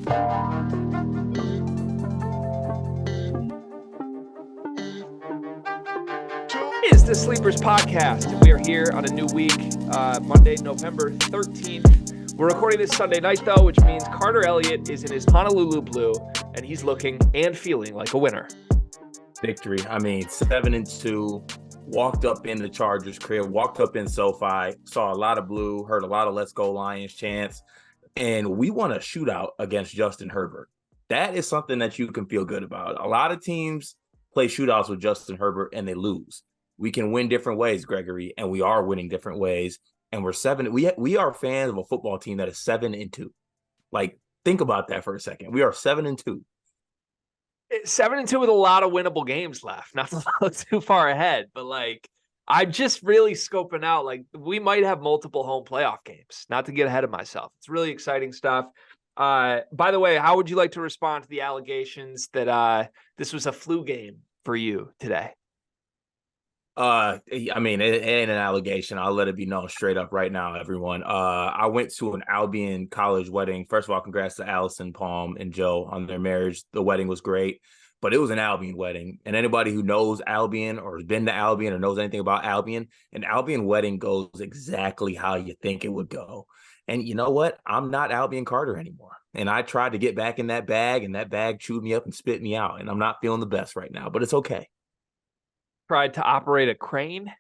Is the Sleepers Podcast, and we are here on a new week, Monday, November 13th. We're recording this Sunday night, though, which means Carter Elliott is in his Honolulu blue, and he's looking and feeling like a winner. Victory. I mean, 7-2, walked up in the Chargers crib, walked up in SoFi, saw a lot of blue, heard a lot of Let's Go Lions chants, and we won a shootout against Justin Herbert. That is something that you can feel good about. A lot of teams play shootouts with Justin Herbert and they lose. We can win different ways, Gregory, and we are winning different ways. And we're 7. We are fans of a football team that is 7-2. Like, think about that for a second. We are 7-2. 7-2 with a lot of winnable games left. Not to look too far ahead, but like I'm just really scoping out. Like we might have multiple home playoff games. Not to get ahead of myself. It's really exciting stuff. By the way, how would you like to respond to the allegations that this was a flu game for you today? I mean, it ain't an allegation. I'll let it be known straight up right now, everyone. I went to an Albian college wedding. First of all, congrats to Allison, Palm, and Joe on their marriage. The wedding was great, but it was an Albian wedding. And anybody who knows Albion or has been to Albion or knows anything about Albion, an Albion wedding goes exactly how you think it would go. And you know what? I'm not Albion Carter anymore. And I tried to get back in that bag, and that bag chewed me up and spit me out. And I'm not feeling the best right now, but it's okay. Tried to operate a crane?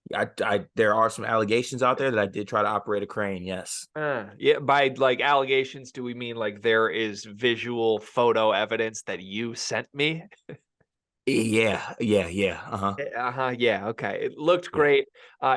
There are some allegations out there that I did try to operate a crane, yes. Yeah, by like allegations, do we mean like there is visual photo evidence that you sent me? Yeah. Uh-huh. Yeah, okay. It looked great.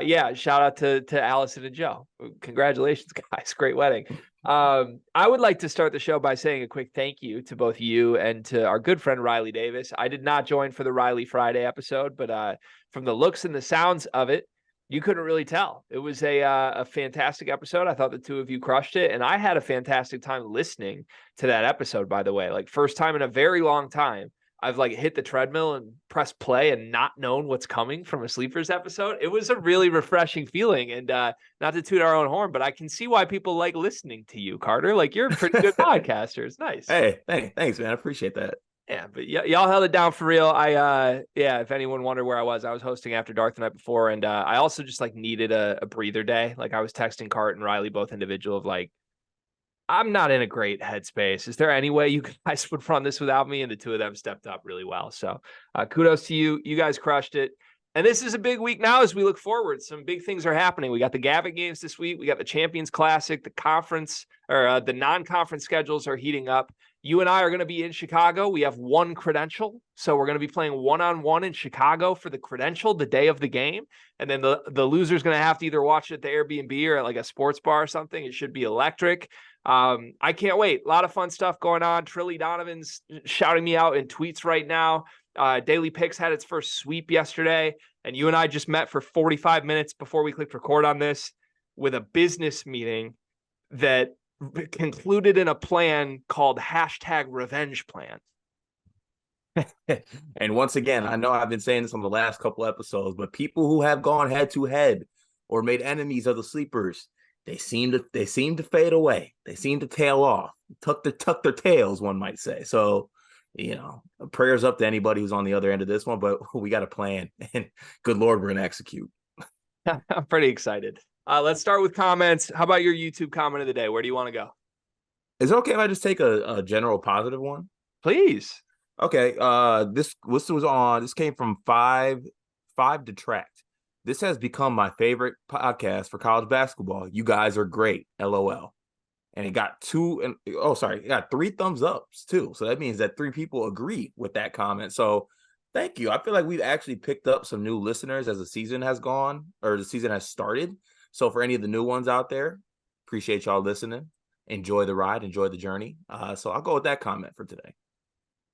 Yeah, shout out to Allison and Joe. Congratulations, guys. Great wedding. I would like to start the show by saying a quick thank you to both you and to our good friend Riley Davis. I did not join for the Riley Friday episode, but from the looks and the sounds of it, you couldn't really tell. It was a fantastic episode. I thought the two of you crushed it, and I had a fantastic time listening to that episode, by the way. Like, first time in a very long time I've like hit the treadmill and pressed play and not known what's coming from a Sleepers episode. It was a really refreshing feeling. And not to toot our own horn, but I can see why people like listening to you, Carter. Like you're a pretty good podcaster. It's nice. Hey, thanks, man. I appreciate that. Yeah, but y'all held it down for real. If anyone wondered where I was hosting After Dark the night before. And I also just like needed a breather day. Like I was texting Cart and Riley, both individual, of like, I'm not in a great headspace. Is there any way you guys would run this without me? And the two of them stepped up really well. So kudos to you. You guys crushed it. And this is a big week now as we look forward. Some big things are happening. We got the Gavitt Games this week. We got the Champions Classic. The conference or the non-conference schedules are heating up. You and I are going to be in Chicago. We have one credential. So we're going to be playing one-on-one in Chicago for the credential the day of the game. And then the loser's going to have to either watch it at the Airbnb or at like a sports bar or something. It should be electric. I can't wait. A lot of fun stuff going on. Trilly Donovan's shouting me out in tweets right now. Daily Picks had its first sweep yesterday, and you and I just met for 45 minutes before we clicked record on this with a business meeting that concluded in a plan called #RevengePlan. And once again, I know I've been saying this on the last couple episodes, but people who have gone head to head or made enemies of the Sleepers, they seem to fade away. They seem to tail off, tuck their tails, one might say. So, you know, prayers up to anybody who's on the other end of this one, but we got a plan, and good Lord, we're going to execute. I'm pretty excited. Let's start with comments. How about your YouTube comment of the day? Where do you want to go? Is it okay if I just take a general positive one? Please. Okay. This came from five Detract. This has become my favorite podcast for college basketball. You guys are great. LOL. And it got 3 thumbs ups too. So that means that 3 people agree with that comment. So thank you. I feel like we've actually picked up some new listeners as the season has gone, or the season has started. So for any of the new ones out there, appreciate y'all listening. Enjoy the ride, enjoy the journey. So I'll go with that comment for today.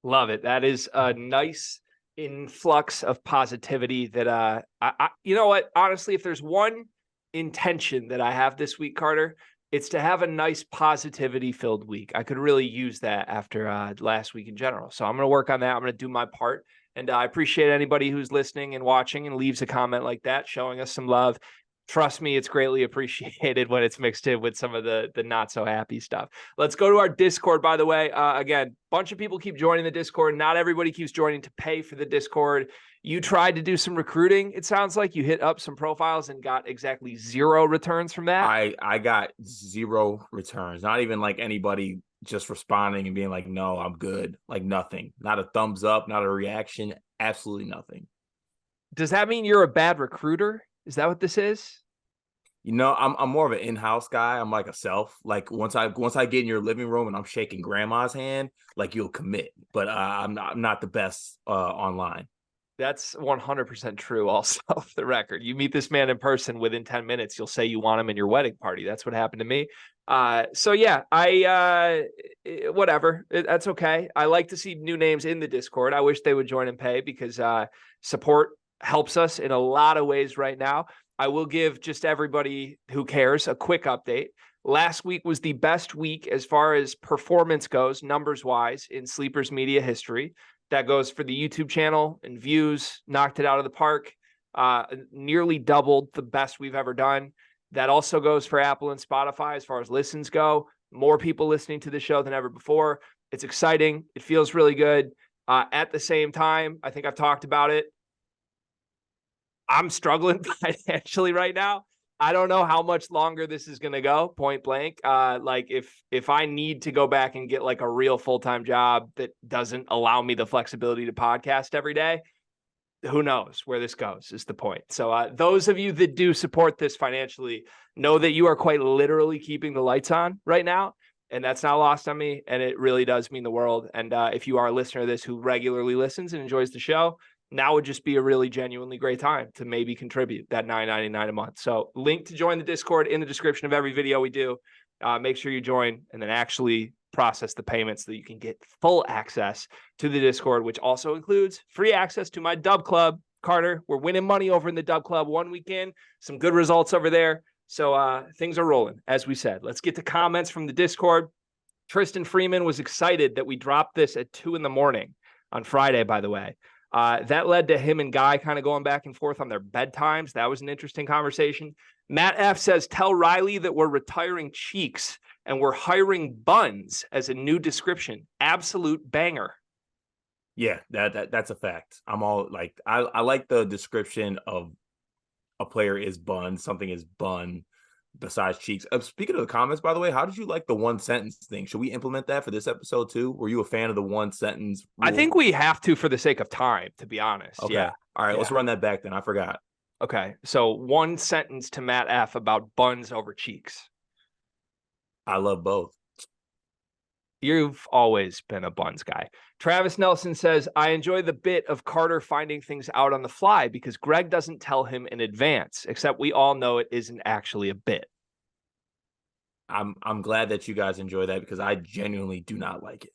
Love it. That is a nice influx of positivity that you know what, honestly, if there's one intention that I have this week, Carter, it's to have a nice positivity filled week. I could really use that after last week in general. So I'm going to work on that. I'm going to do my part. And I appreciate anybody who's listening and watching and leaves a comment like that, showing us some love. Trust me, it's greatly appreciated when it's mixed in with some of the not so happy stuff. Let's go to our Discord, by the way. Again, bunch of people keep joining the Discord. Not everybody keeps joining to pay for the Discord. You tried to do some recruiting. It sounds like you hit up some profiles and got exactly 0 returns from that. I got 0 returns. Not even like anybody just responding and being like, no, I'm good. Like nothing. Not a thumbs up, not a reaction. Absolutely nothing. Does that mean you're a bad recruiter? Is that what this is? You know, I'm more of an in-house guy. I'm like a self. Like once I get in your living room and I'm shaking grandma's hand, like you'll commit. But I'm not the best online. That's 100% true. Also, off the record, you meet this man in person within 10 minutes, you'll say you want him in your wedding party. That's what happened to me. So yeah, whatever. That's okay. I like to see new names in the Discord. I wish they would join and pay because support helps us in a lot of ways right now. I will give just everybody who cares a quick update. Last week was the best week as far as performance goes, numbers wise, in Sleepers media history. That goes for the YouTube channel and views, knocked it out of the park, nearly doubled the best we've ever done. That also goes for Apple and Spotify as far as listens go. More people listening to the show than ever before. It's exciting. It feels really good. At the same time, I think I've talked about it. I'm struggling financially right now. I don't know how much longer this is going to go, point blank. Like if I need to go back and get like a real full-time job that doesn't allow me the flexibility to podcast every day, who knows where this goes is the point. So those of you that do support this financially know that you are quite literally keeping the lights on right now. And that's not lost on me. And it really does mean the world. And if you are a listener to this who regularly listens and enjoys the show, now would just be a really genuinely great time to maybe contribute that $9.99 a month. So link to join the Discord in the description of every video we do. Make sure you join and then actually process the payments so that you can get full access to the Discord, which also includes free access to my Dub Club. Carter, we're winning money over in the Dub Club 1 weekend. Some good results over there. So things are rolling, as we said. Let's get to comments from the Discord. Tristan Freeman was excited that we dropped this at 2 a.m. on Friday, by the way. That led to him and Guy kind of going back and forth on their bedtimes. That was an interesting conversation. Matt F says, tell Riley that we're retiring cheeks and we're hiring buns as a new description. Absolute banger. Yeah, that's a fact. I'm all like, I like the description of a player is bun, something is bun besides cheeks. Speaking of the comments, by the way, how did you like the 1 sentence thing? Should we implement that for this episode too? Were you a fan of the 1 sentence rule? I think we have to for the sake of time, to be honest. Okay. Yeah. All right, yeah. Let's run that back then. I forgot. Okay. So 1 sentence to Matt F about buns over cheeks. I love both. You've always been a buns guy. Travis Nelson says, I enjoy the bit of Carter finding things out on the fly because Greg doesn't tell him in advance, except we all know it isn't actually a bit. I'm glad that you guys enjoy that because I genuinely do not like it.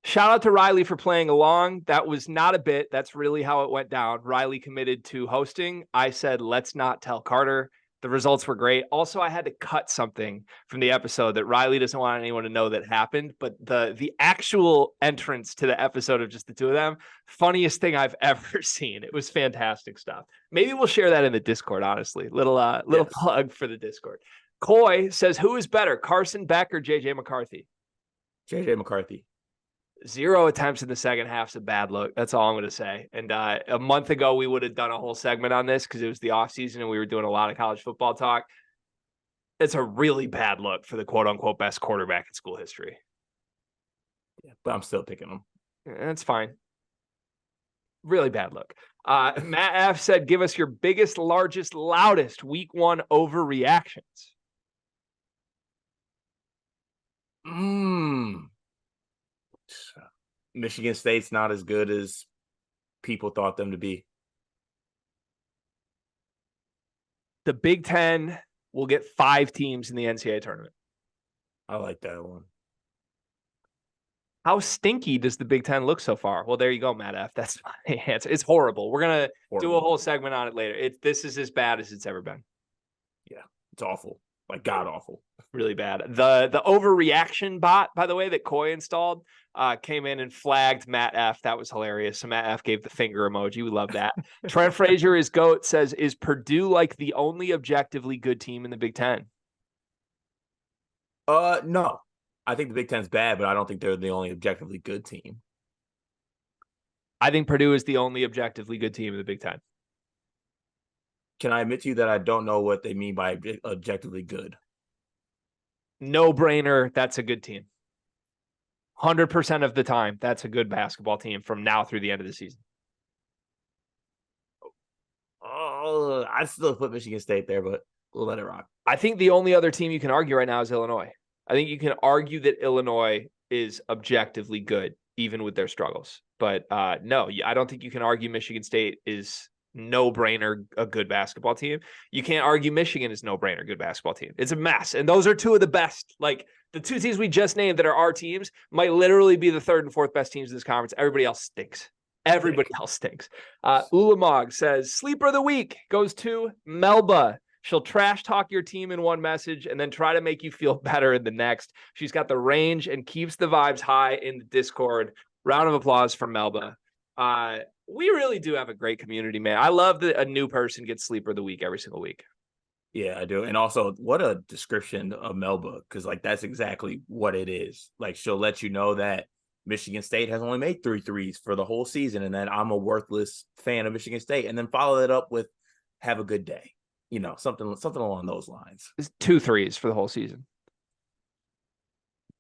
Shout out to Riley for playing along. That was not a bit. That's really how it went down. Riley committed to hosting. I said, let's not tell Carter. The results were great. Also, I had to cut something from the episode that Riley doesn't want anyone to know that happened, but the actual entrance to the episode of just the two of them, funniest thing I've ever seen. It was fantastic stuff. Maybe we'll share that in the Discord, honestly. Little plug for the Discord. Coy says, who is better, Carson Beck or JJ McCarthy? JJ McCarthy. 0 attempts in the second half's a bad look. That's all I'm going to say. And a month ago, we would have done a whole segment on this because it was the offseason and we were doing a lot of college football talk. It's a really bad look for the quote-unquote best quarterback in school history. Yeah, but I'm still picking him. That's fine. Really bad look. Matt F. said, give us your biggest, largest, loudest week 1 overreactions. Michigan State's not as good as people thought them to be. The Big Ten will get 5 teams in the NCAA tournament. I like that one. How stinky does the Big Ten look so far? Well, there you go, Matt F. That's my answer. It's horrible. We're going to do a whole segment on it later. This is as bad as it's ever been. Yeah, it's awful. Like, god awful. Really bad. The overreaction bot, by the way, that Coy installed, came in and flagged Matt F. That was hilarious. So Matt F gave the finger emoji. We love that. Trent Frazier is GOAT says, is Purdue like the only objectively good team in the Big Ten? No. I think the Big Ten's bad, but I don't think they're the only objectively good team. I think Purdue is the only objectively good team in the Big Ten. Can I admit to you that I don't know what they mean by objectively good? No brainer. That's a good team. 100% of the time, that's a good basketball team from now through the end of the season. Oh, I still put Michigan State there, but we'll let it rock. I think the only other team you can argue right now is Illinois. I think you can argue that Illinois is objectively good, even with their struggles. But no, I don't think you can argue Michigan State is no-brainer a good basketball team. You can't argue Michigan is no-brainer good basketball team. It's a mess. And those are two of the best. Like, the two teams we just named that are our teams might literally be the third and fourth best teams in this conference. Everybody else stinks. Everybody else stinks. Ulamog says, sleeper of the week goes to Melba. She'll trash talk your team in one message and then try to make you feel better in the next. She's got the range and keeps the vibes high in the Discord. Round of applause for Melba. We really do have a great community, man. I love that a new person gets sleeper of the week every single week. Yeah, I do. And also, what a description of Melba, because like that's exactly what it is. Like, she'll let you know that Michigan State has only made 3 threes for the whole season, and then I'm a worthless fan of Michigan State, and then follow it up with have a good day. You know, something along those lines. It's 2 threes for the whole season.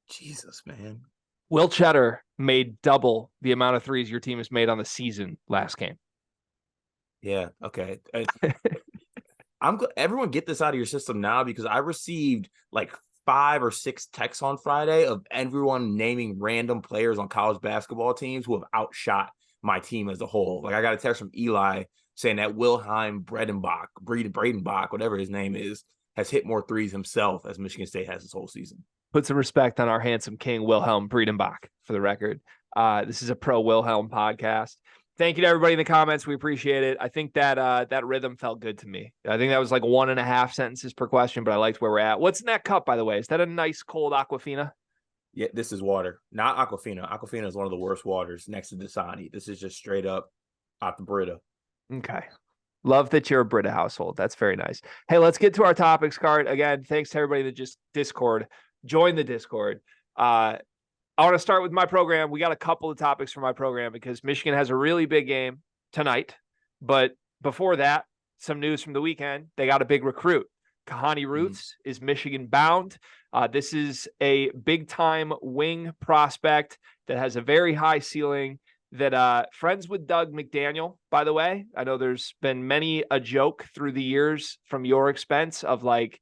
Jesus, man. Will Cheddar made double the amount of threes your team has made on the season last game. Yeah, okay. Everyone get this out of your system now, because I received like 5 or 6 texts on Friday of everyone naming random players on college basketball teams who have outshot my team as a whole. Like, I got a text from Eli saying that Wilhelm Bredenbach, whatever his name is, has hit more threes himself as Michigan State has this whole season. Put some respect on our handsome king, Wilhelm Bredenbach, for the record. This is a pro Wilhelm podcast. Thank you to everybody in the comments. We appreciate it. I think that that rhythm felt good to me. I think that was like 1.5 sentences per question, but I liked where we're at. What's in that cup, by the way? Is that a nice cold Aquafina? Yeah, this is water, not Aquafina. Aquafina is one of the worst waters next to Dasani. This is just straight up out the Brita. Okay. Love that you're a Brita household. That's very nice. Hey, let's get to our topics card. Again, thanks to everybody that just Discord. Join the Discord. I want to start with my program. We got a couple of topics for my program because Michigan has a really big game tonight. But before that, some news from the weekend. They got a big recruit. Khani Rooths is Michigan bound. This is a big-time wing prospect that has a very high ceiling, that friends with Doug McDaniel, by the way. I know there's been many a joke through the years from your expense of like,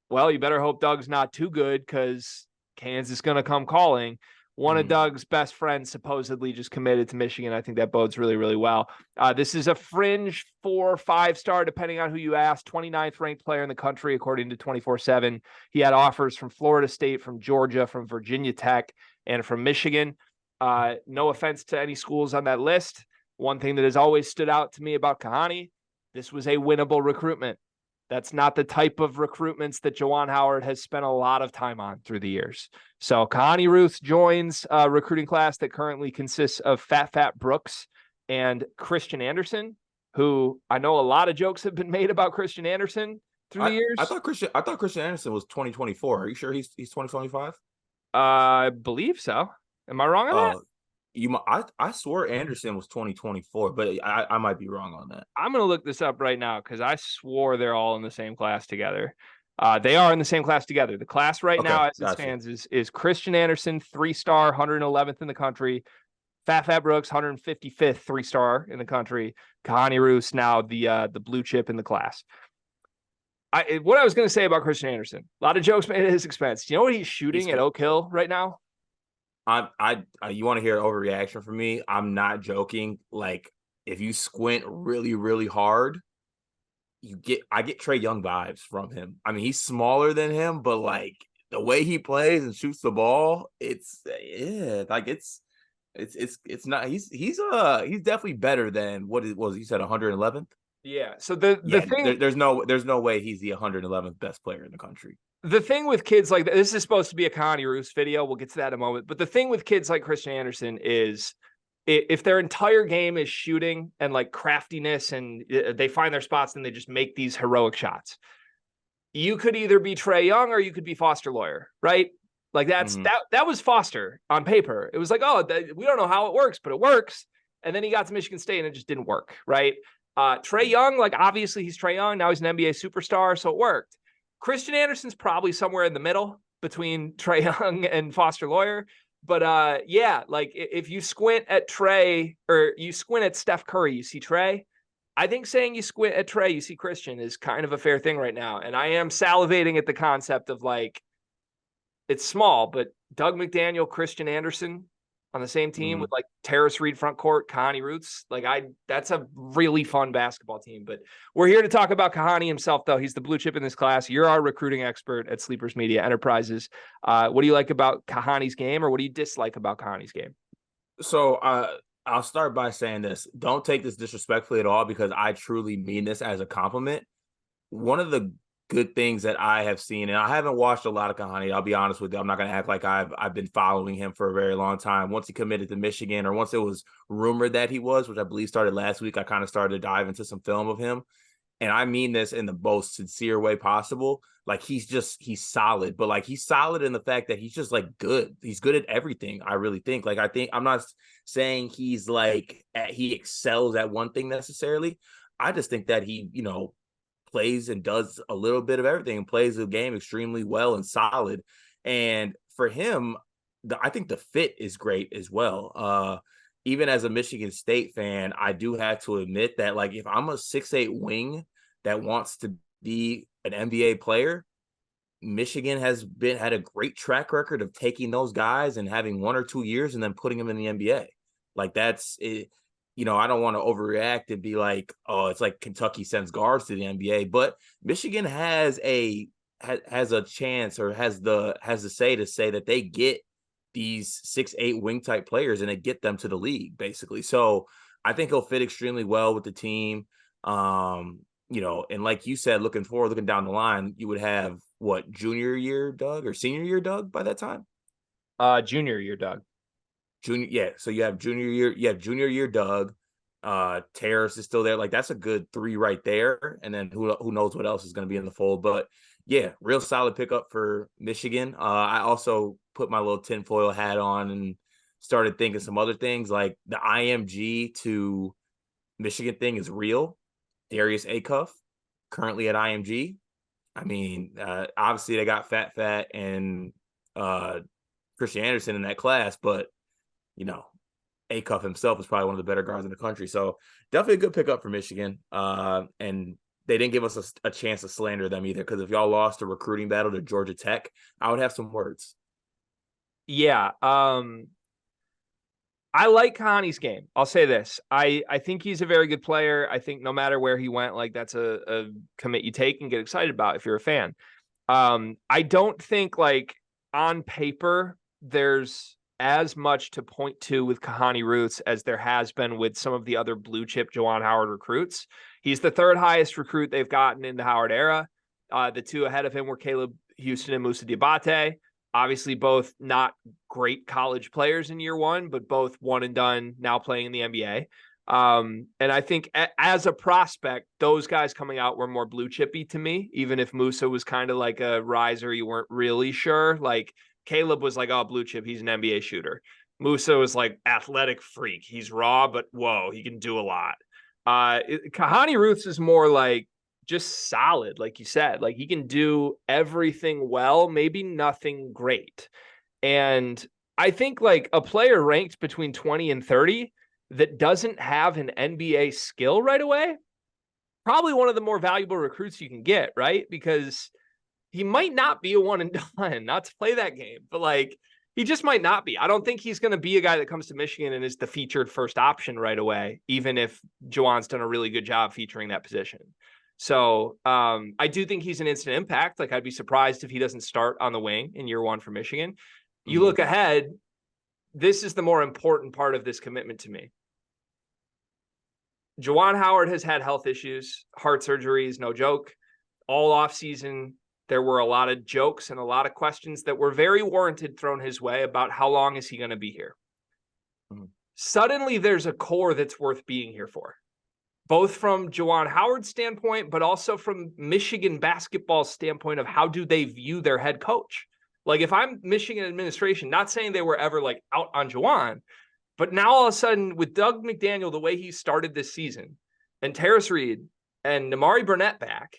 well, you better hope Doug's not too good because Kansas is going to come calling. One of Doug's best friends supposedly just committed to Michigan. I think that bodes really, really well. This is a fringe 4 or 5-star, depending on who you ask, 29th ranked player in the country, according to 24/7. He had offers from Florida State, from Georgia, from Virginia Tech, and from Michigan. No offense to any schools on that list. One thing that has always stood out to me about Khani, this was a winnable recruitment. That's not the type of recruitments that Jaaron Howard has spent a lot of time on through the years. So Khani Rooths joins a recruiting class that currently consists of Fat Brooks and Christian Anderson, who I know a lot of jokes have been made about Christian Anderson through the years. I thought Christian Anderson was 2024. Are you sure he's 2025? I believe so. Am I wrong on that? I swore Anderson was 2024, but I might be wrong on that. I'm going to look this up right now because I swore they're all in the same class together. They are in the same class together. The class right now, as it stands, is Christian Anderson, 3-star, 111th in the country. Fat Brooks, 155th, 3-star in the country. Khani Rooths, now the blue chip in the class. What I was going to say about Christian Anderson, a lot of jokes made at his expense. You know what he's shooting at Oak Hill right now? You want to hear an overreaction from me? I'm not joking. Like, if you squint really, really hard, I get Trae Young vibes from him. I mean, he's smaller than him, but like the way he plays and shoots the ball, it's not. He's definitely better than what it was. You said 111th. Yeah. So the thing, there's no way he's the 111th best player in the country. The thing with kids like this is supposed to be a Khani Rooths video. We'll get to that in a moment. But the thing with kids like Christian Anderson is if their entire game is shooting and like craftiness and they find their spots and they just make these heroic shots, you could either be Trae Young or you could be Foster Loyer, right? Like that was Foster on paper. It was like, oh, we don't know how it works, but it works. And then he got to Michigan State and it just didn't work, right? Trae Young, like obviously he's Trae Young. Now he's an NBA superstar, so it worked. Christian Anderson's probably somewhere in the middle between Trae Young and Foster Loyer. But yeah, like if you squint at Trae or you squint at Steph Curry, you see Trae. I think saying you squint at Trae, you see Christian is kind of a fair thing right now. And I am salivating at the concept of like, it's small, but Doug McDaniel, Christian Anderson on the same team with like Terrace Reed front court, Khani Rooths. Like that's a really fun basketball team. But we're here to talk about Khani himself, though. He's the blue chip in this class. You're our recruiting expert at Sleepers Media Enterprises. What do you like about Khani's game, or what do you dislike about Khani's game? So I'll start by saying this. Don't take this disrespectfully at all, because I truly mean this as a compliment. One of the good things that I have seen, and I haven't watched a lot of Khani, I'll be honest with you. I'm not going to act like I've been following him for a very long time. Once he committed to Michigan, or once it was rumored that he was, which I believe started last week, I kind of started to dive into some film of him. And I mean this in the most sincere way possible. Like he's solid, but like he's solid in the fact that he's just like good. He's good at everything. I really think. Like I'm not saying he's like he excels at one thing necessarily. I just think that he, plays and does a little bit of everything and plays the game extremely well and solid. And for him, I think the fit is great as well. Even as a Michigan State fan, I do have to admit that like if I'm a 6'8" wing that wants to be an NBA player, Michigan had a great track record of taking those guys and having 1 or 2 years and then putting them in the NBA. Like that's it. I don't want to overreact and be like, oh, it's like Kentucky sends guards to the NBA, but Michigan has a chance, or has the say that they get these 6'8" wing type players and they get them to the league basically. So I think he'll fit extremely well with the team. And like you said, looking down the line, you would have what, junior year Doug or senior year Doug by that time? Junior year Doug. Junior, yeah. So you have junior year Doug. Terrace is still there. Like that's a good 3 right there. And then who knows what else is going to be in the fold. But yeah, real solid pickup for Michigan. I also put my little tinfoil hat on and started thinking some other things, like the IMG to Michigan thing is real. Darius Acuff, currently at IMG. I mean, obviously they got Fat and Christian Anderson in that class, but Acuff himself is probably one of the better guards in the country. So definitely a good pickup for Michigan. And they didn't give us a chance to slander them either, because if y'all lost a recruiting battle to Georgia Tech, I would have some words. Yeah. I like Khani's game. I'll say this. I think he's a very good player. I think no matter where he went, like that's a commit you take and get excited about if you're a fan. I don't think like on paper there's as much to point to with Khani Rooths as there has been with some of the other blue chip Jaaron Howard recruits. He's the 3rd highest recruit they've gotten in the Howard era. The 2 ahead of him were Caleb Houston and Moussa Diabate. Obviously, both not great college players in year 1, but both one and done, now playing in the NBA. And I think as a prospect, those guys coming out were more blue chippy to me, even if Moussa was kind of like a riser. You weren't really sure. Like Caleb was like, oh, blue chip, he's an NBA shooter. Moussa was like athletic freak. He's raw, but whoa, he can do a lot. Khani Rooths is more like just solid, like you said. Like he can do everything well, maybe nothing great. And I think like a player ranked between 20 and 30 that doesn't have an NBA skill right away, probably one of the more valuable recruits you can get, right? Because he might not be a one and done, not to play that game, but like he just might not be. I don't think he's going to be a guy that comes to Michigan and is the featured first option right away, even if Juwan's done a really good job featuring that position. So I do think he's an instant impact. Like I'd be surprised if he doesn't start on the wing in year 1 for Michigan. You look ahead, this is the more important part of this commitment to me. Jaaron Howard has had health issues, heart surgery is no joke. All offseason, There were a lot of jokes and a lot of questions that were very warranted thrown his way about how long is he going to be here. Mm-hmm. Suddenly, there's a core that's worth being here for, both from Jaaron Howard's standpoint, but also from Michigan basketball's standpoint of how do they view their head coach. Like if I'm Michigan administration, not saying they were ever like out on Jaaron, but now all of a sudden with Doug McDaniel, the way he started this season, and Terrace Reed and Nimari Burnett back,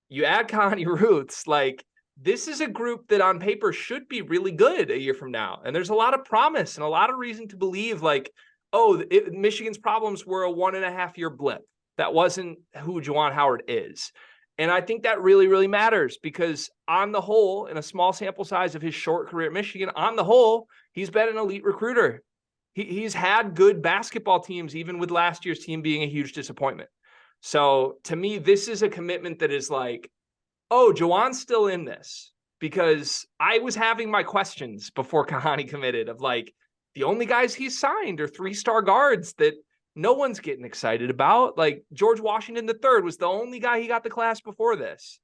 you add Khani Rooths, like this is a group that on paper should be really good a year from now. And there's a lot of promise and a lot of reason to believe like, Michigan's problems were a 1.5 year blip. That wasn't who Jaaron Howard is. And I think that really, really matters because on the whole, in a small sample size of his short career at Michigan, on the whole, he's been an elite recruiter. He's had good basketball teams, even with last year's team being a huge disappointment. So to me, this is a commitment that is like, oh, Jaaron's still in this, because I was having my questions before Khani committed of like, the only guys he's signed are 3-star guards that no one's getting excited about. Like George Washington III was the only guy he got the class before this.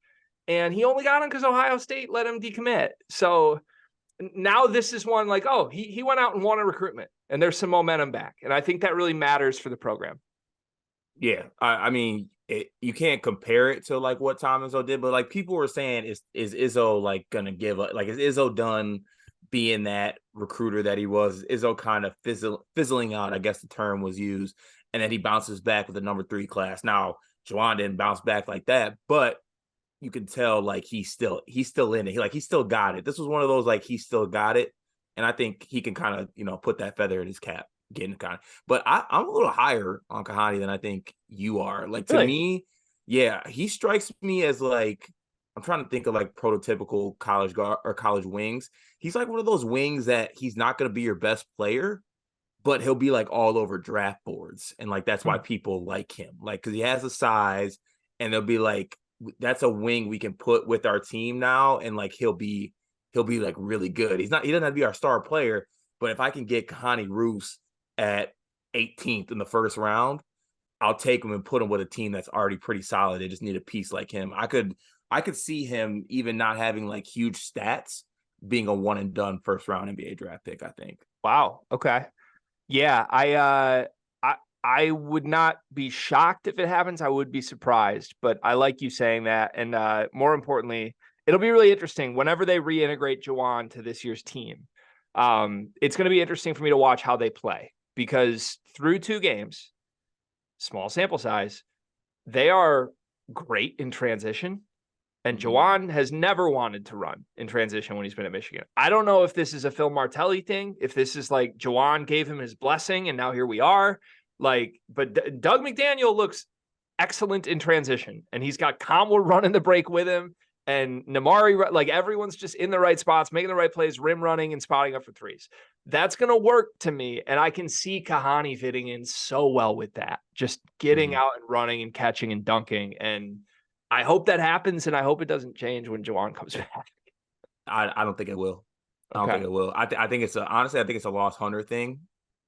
And he only got him because Ohio State let him decommit. So now this is one like, oh, he went out and won a recruitment and there's some momentum back. And I think that really matters for the program. Yeah. I mean, you can't compare it to like what Tom Izzo did, but like people were saying, is Izzo like going to give up? Like, is Izzo done being that recruiter that he was? Izzo kind of fizzling out, I guess the term was used, and then he bounces back with the number 3 class. Now, Jaaron didn't bounce back like that, but you can tell like he's still in it. He still got it. This was one of those like he still got it, and I think he can kind of put that feather in his cap, getting Khani. But I'm a little higher on Khani than I think you are. Like to me, yeah, he strikes me as like, I'm trying to think of like prototypical college guard or college wings. He's like one of those wings that he's not going to be your best player, but he'll be like all over draft boards. And like, that's why people like him. Like, cause he has the size and they'll be like, that's a wing we can put with our team now. And like, he'll be like really good. He doesn't have to be our star player, but if I can get Khani Rooths at 18th in the first round, I'll take him and put him with a team that's already pretty solid. They just need a piece like him. I could see him even not having like huge stats, being a one and done first round NBA draft pick, I think. Wow. Okay. Yeah. I would not be shocked if it happens. I would be surprised, but I like you saying that. And more importantly, it'll be really interesting whenever they reintegrate Jaaron to this year's team. It's going to be interesting for me to watch how they play, because through 2 games, small sample size, they are great in transition. And Jaaron has never wanted to run in transition when he's been at Michigan. I don't know if this is a Phil Martelli thing, if this is like Jaaron gave him his blessing and now here we are. Like, but Doug McDaniel looks excellent in transition, and he's got Kamala running the break with him, and Nimari, like everyone's just in the right spots, making the right plays, rim running and spotting up for threes. That's going to work to me. And I can see Khani fitting in so well with that, just getting out and running and catching and dunking. And I hope that happens, and I hope it doesn't change when Jaaron comes back. I don't think it will. I don't think it will. I think it's honestly, I think it's a lost Hunter thing.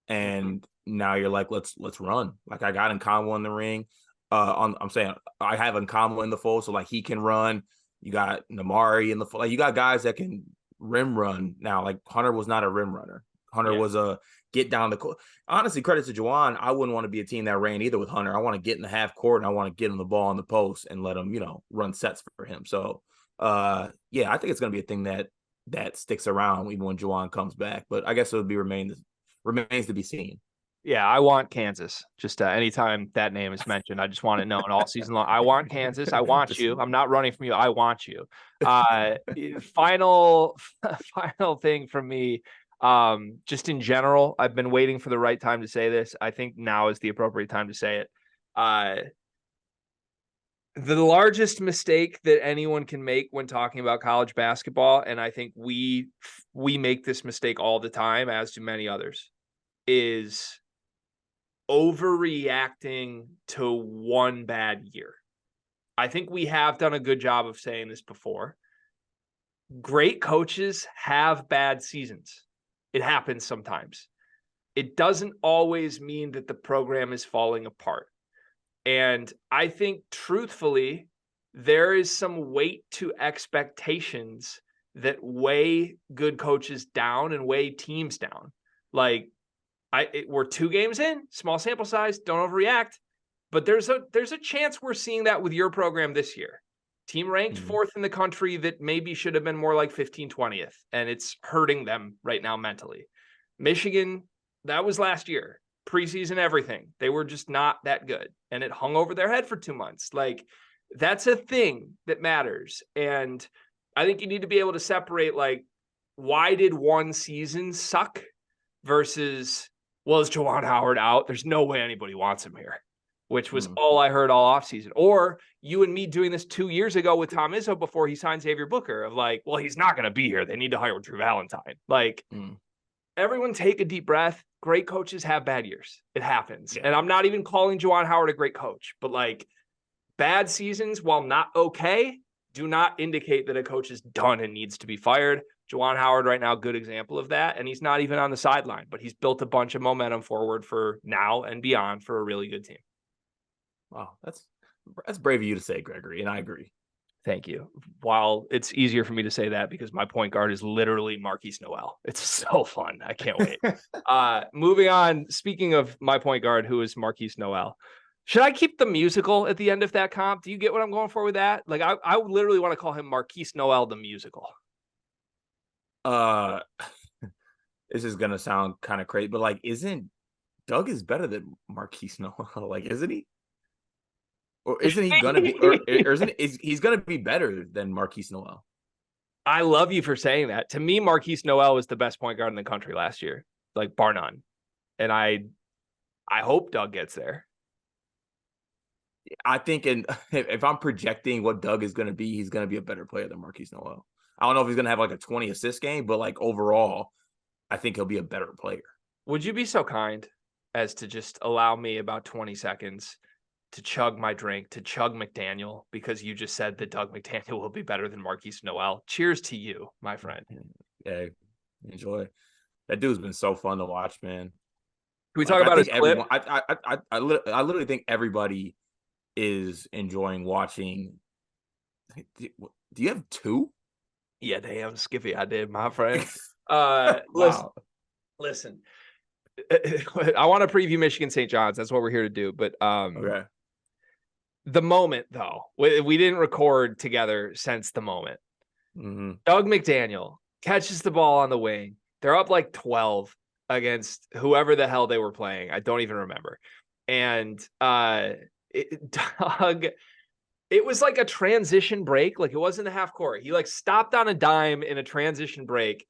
And now you're like, let's run. Like I got Nkamwa in the ring. I'm saying I have Nkamwa in the fold, so like he can run. You got Nimari in the fold. Like you got guys that can rim run now. Like Hunter was not a rim runner. Hunter was a get down the court. Honestly, credit to Jaaron. I wouldn't want to be a team that ran either with Hunter. I want to get in the half court and I want to get him the ball in the post and let him, run sets for him. So, I think it's going to be a thing that sticks around even when Jaaron comes back. But I guess it would be remains to be seen. Yeah, I want Kansas. Just anytime that name is mentioned, I just want it known all season long. I want Kansas. I want you. I'm not running from you. I want you. Final thing from me. Just in general, I've been waiting for the right time to say this. I think now is the appropriate time to say it. The largest mistake that anyone can make when talking about college basketball, and I think we make this mistake all the time, as do many others, is overreacting to one bad year. I think we have done a good job of saying this before. Great coaches have bad seasons. It happens sometimes. It doesn't always mean that the program is falling apart. And I think, truthfully, there is some weight to expectations that weigh good coaches down and weigh teams down. Like we're 2 games in, small sample size, don't overreact. But there's a chance we're seeing that with your program this year. Team ranked 4th in the country that maybe should have been more like 15, 20th, and it's hurting them right now mentally. Michigan, that was last year. Preseason, everything. They were just not that good, and it hung over their head for 2 months. Like, that's a thing that matters. And I think you need to be able to separate, like, why did one season suck versus, well, is Jaaron Howard out? There's no way anybody wants him here, which was all I heard all offseason. Or you and me doing this 2 years ago with Tom Izzo before he signed Xavier Booker of like, well, he's not going to be here. They need to hire Drew Valentine. Like, everyone take a deep breath. Great coaches have bad years. It happens. Yeah. And I'm not even calling Jaaron Howard a great coach, but like, bad seasons, while not okay, do not indicate that a coach is done and needs to be fired. Jaaron Howard right now, good example of that. And he's not even on the sideline, but he's built a bunch of momentum forward for now and beyond for a really good team. Wow, that's brave of you to say, Gregory, and I agree. Thank you. While it's easier for me to say that because my point guard is literally Marquise Noel. It's so fun. I can't wait. Moving on, speaking of my point guard, who is Marquise Noel, should I keep the musical at the end of that comp? Do you get what I'm going for with that? Like, I literally want to call him Marquise Noel the musical. This is going to sound kind of crazy, but like, isn't Doug is better than Marquise Noel? Like, isn't he? Or isn't he gonna be? Or he's gonna be better than Marquise Noel? I love you for saying that. To me, Marquise Noel was the best point guard in the country last year, like bar none. And I hope Doug gets there. I think, if I'm projecting what Doug is gonna be, he's gonna be a better player than Marquise Noel. I don't know if he's gonna have like a 20 assist game, but like overall, I think he'll be a better player. Would you be so kind as to just allow me about 20 seconds to chug my drink, to chug McDaniel, because you just said that Doug McDaniel will be better than Marquise Noel? Cheers to you, my friend. Yeah, enjoy. That dude's been so fun to watch, man. Can we talk about his clip? I literally think everybody is enjoying watching. Do you have 2? Yeah, damn, Skippy, I did, my friend. Wow. Listen. I want to preview Michigan St. John's. That's what we're here to do. But okay. The moment, though, we didn't record together since the moment. Doug McDaniel catches the ball on the wing. They're up like 12 against whoever the hell they were playing. I don't even remember. And Doug, it was like a transition break. Like, it wasn't a half court. He like stopped on a dime in a transition break,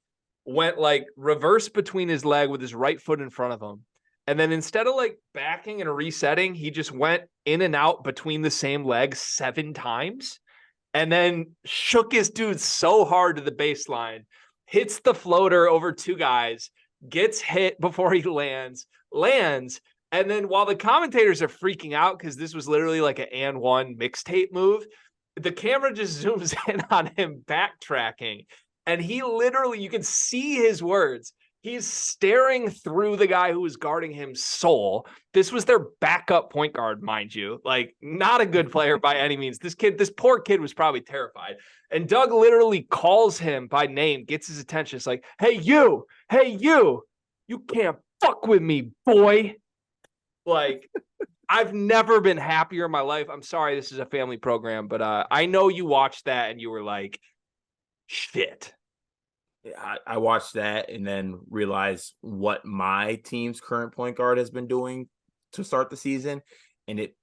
went like reverse between his leg with his right foot in front of him. And then instead of like backing and resetting, he just went in and out between the same legs 7 times and then shook his dude so hard to the baseline, hits the floater over 2 guys, gets hit before he lands. And then while the commentators are freaking out because this was literally like an and one mixtape move, the camera just zooms in on him backtracking. And he literally, you can see his words. He's staring through the guy who was guarding him soul. This was their backup point guard, mind you. Like, not a good player by any means. This poor kid was probably terrified. And Doug literally calls him by name, gets his attention. It's like, hey, you, you can't fuck with me, boy. Like, I've never been happier in my life. I'm sorry, this is a family program, but I know you watched that and you were like, shit. I watched that and then realized what my team's current point guard has been doing to start the season, and it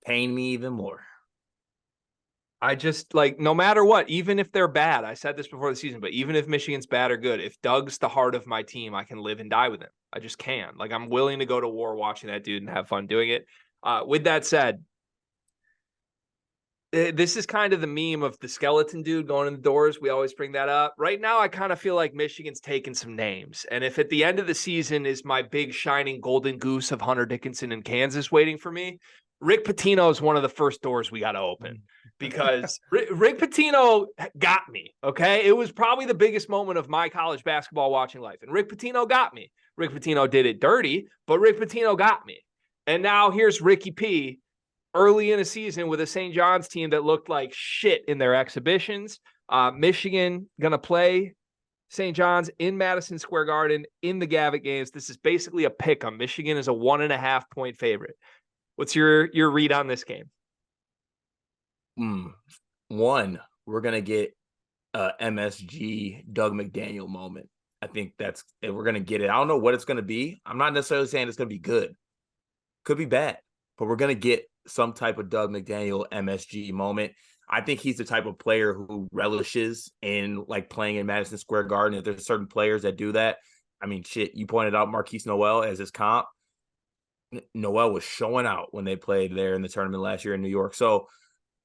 pained me even more. I just, like, no matter what, even if they're bad, I said this before the season, but even if Michigan's bad or good, if Doug's the heart of my team, I can live and die with him. I just can. Like, I'm willing to go to war watching that dude and have fun doing it. With that said, this is kind of the meme of the skeleton dude going in the doors. We always bring that up. Right now, I kind of feel like Michigan's taken some names. And if at the end of the season is my big shining golden goose of Hunter Dickinson in Kansas waiting for me, Rick Pitino is one of the first doors we got to open. Because Rick Pitino got me, okay? It was probably the biggest moment of my college basketball watching life. And Rick Pitino got me. Rick Pitino did it dirty, but Rick Pitino got me. And now here's Ricky P early in a season with a St. John's team that looked like shit in their exhibitions. Michigan going to play St. John's in Madison Square Garden in the Gavitt Games. This is basically a pick 'em. Michigan is a 1.5 point favorite. What's your read on this game? One, we're going to get a MSG Doug McDaniel moment. I think we're going to get it. I don't know what it's going to be. I'm not necessarily saying it's going to be good. Could be bad, but we're going to get some type of Doug McDaniel MSG moment. I think he's the type of player who relishes in like playing in Madison Square Garden. If there's certain players that do that, I mean, shit, you pointed out Marquise Noel as his comp. Noel was showing out when they played there in the tournament last year in New York. So,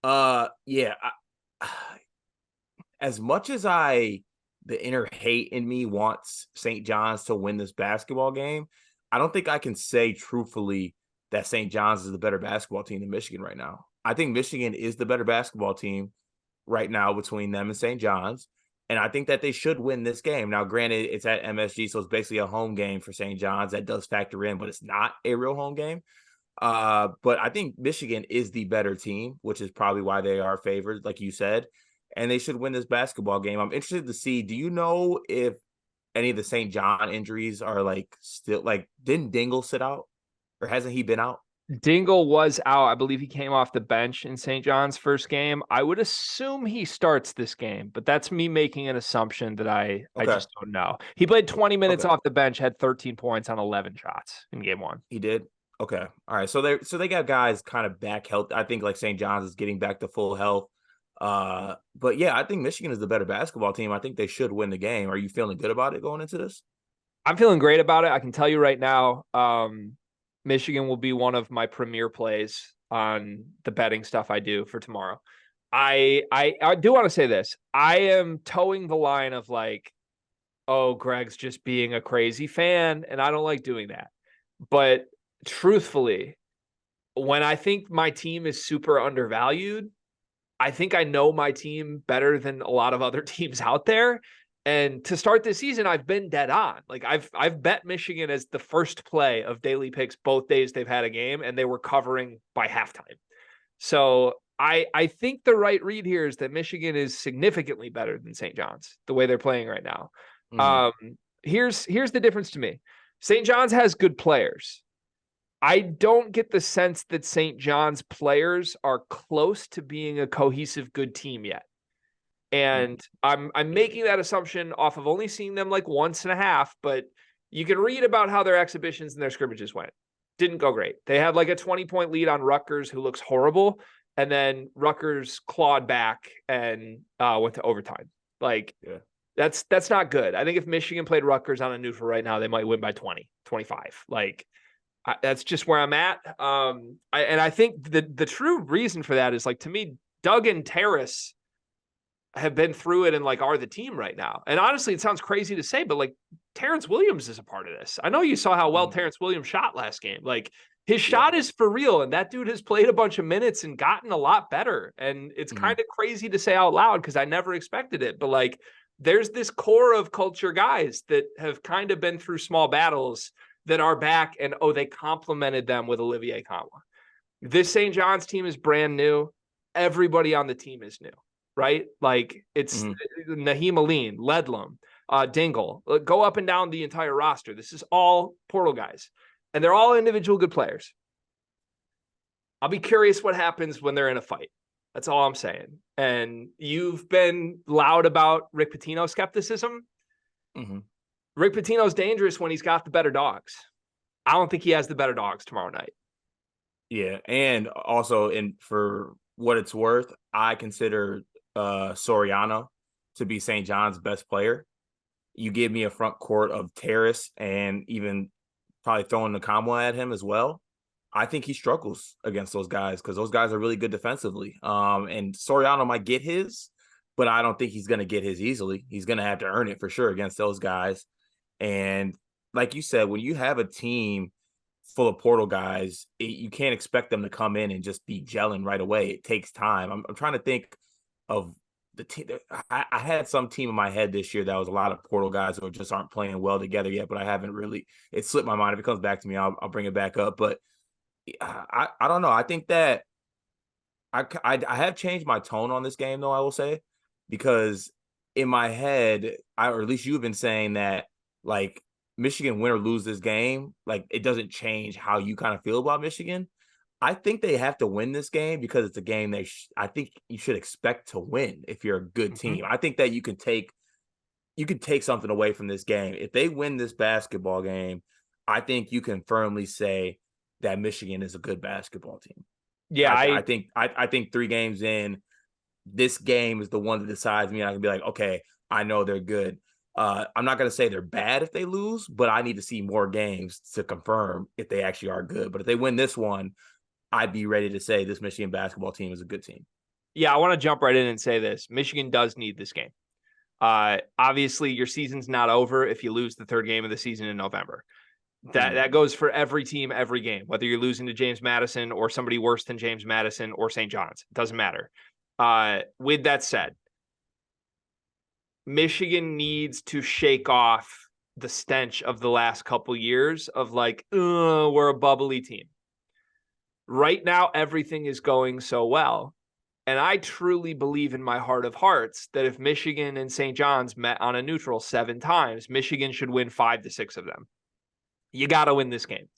yeah, as much as the inner hate in me wants St. John's to win this basketball game, I don't think I can say truthfully that St. John's is the better basketball team than Michigan right now. I think Michigan is the better basketball team right now between them and St. John's. And I think that they should win this game. Now, granted, it's at MSG, so it's basically a home game for St. John's. That does factor in, but it's not a real home game. But I think Michigan is the better team, which is probably why they are favored, like you said. And they should win this basketball game. I'm interested to see, do you know if any of the St. John injuries are like still, like, didn't Dingle sit out? Or hasn't he been out? Dingle was out. I believe he came off the bench in St. John's first game. I would assume he starts this game, but that's me making an assumption that I just don't know. He played 20 minutes off the bench, had 13 points on 11 shots in game one. He did? Okay. All right. So they got guys kind of back health. I think like St. John's is getting back to full health. But yeah, I think Michigan is the better basketball team. I think they should win the game. Are you feeling good about it going into this? I'm feeling great about it. I can tell you right now, Michigan will be one of my premier plays on the betting stuff I do for tomorrow. I do want to say this. I am towing the line of like, oh, Greg's just being a crazy fan, and I don't like doing that. But truthfully, when I think my team is super undervalued, I think I know my team better than a lot of other teams out there. And to start this season, I've been dead on. Like I've bet Michigan as the first play of daily picks both days they've had a game, and they were covering by halftime. So I think the right read here is that Michigan is significantly better than St. John's the way they're playing right now. Here's the difference to me. St. John's has good players. I don't get the sense that St. John's players are close to being a cohesive good team yet. And I'm making that assumption off of only seeing them like once and a half, but you can read about how their exhibitions and their scrimmages went. Didn't go great. They had like a 20-point lead on Rutgers, who looks horrible. And then Rutgers clawed back and went to overtime. Like, that's not good. I think if Michigan played Rutgers on a neutral right now, they might win by 20, 25. Like, that's just where I'm at. I think the true reason for that is, like, to me, Doug and Terrace have been through it and like are the team right now. And honestly, it sounds crazy to say, but like Terrence Williams is a part of this. I know you saw how well Terrence Williams shot last game. Like his shot is for real. And that dude has played a bunch of minutes and gotten a lot better. And it's kind of crazy to say out loud because I never expected it. But like there's this core of culture guys that have kind of been through small battles that are back, and they complemented them with Olivier Conwa. This St. John's team is brand new. Everybody on the team is new. Right? Like it's Naheem Aline, Ledlum, Dingle. Go up and down the entire roster. This is all portal guys. And they're all individual good players. I'll be curious what happens when they're in a fight. That's all I'm saying. And you've been loud about Rick Pitino skepticism. Rick Pitino's dangerous when he's got the better dogs. I don't think he has the better dogs tomorrow night. Yeah. And also, for what it's worth, I consider Soriano to be St. John's best player. You give me a front court of Terrace and even probably throwing the combo at him as well. I think he struggles against those guys because those guys are really good defensively. And Soriano might get his, but I don't think he's going to get his easily. He's going to have to earn it for sure against those guys. And like you said, when you have a team full of portal guys, you can't expect them to come in and just be gelling right away. It takes time. I'm trying to think of the team. I had some team in my head this year that was a lot of portal guys who just aren't playing well together yet, but I haven't really, it slipped my mind. If it comes back to me, I'll bring it back up. But I don't know. I think that I have changed my tone on this game, though, I will say, because in my head, or at least you've been saying that, like, Michigan win or lose this game, like, it doesn't change how you kind of feel about Michigan. I think they have to win this game because it's a game I think you should expect to win if you're a good team. I think that you can take something away from this game. If they win this basketball game, I think you can firmly say that Michigan is a good basketball team. Yeah, I think 3 games in, this game is the one that decides me. I can be like, okay, I know they're good. I'm not going to say they're bad if they lose, but I need to see more games to confirm if they actually are good. But if they win this one, I'd be ready to say this Michigan basketball team is a good team. Yeah, I want to jump right in and say this. Michigan does need this game. Obviously, your season's not over if you lose the 3rd game of the season in November. That goes for every team, every game, whether you're losing to James Madison or somebody worse than James Madison or St. John's. It doesn't matter. With that said, Michigan needs to shake off the stench of the last couple years of like, we're a bubbly team. Right now, everything is going so well. And I truly believe in my heart of hearts that if Michigan and St. John's met on a neutral 7 times, Michigan should win 5 to 6 of them. You got to win this game.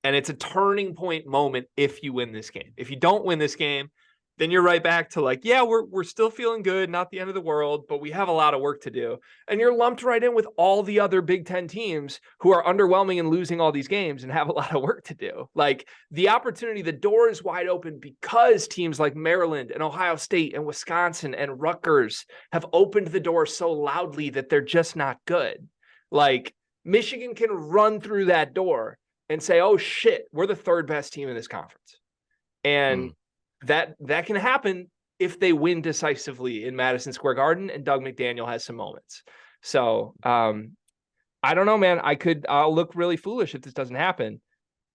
And it's a turning point moment if you win this game. If you don't win this game, then you're right back to like, yeah, we're still feeling good, not the end of the world, but we have a lot of work to do. And you're lumped right in with all the other Big Ten teams who are underwhelming and losing all these games and have a lot of work to do. Like the opportunity, the door is wide open because teams like Maryland and Ohio State and Wisconsin and Rutgers have opened the door so loudly that they're just not good. Like Michigan can run through that door and say, oh shit, we're the 3rd best team in this conference. And that can happen if they win decisively in Madison Square Garden and Doug McDaniel has some moments. So I don't know, man. I'll look really foolish if this doesn't happen.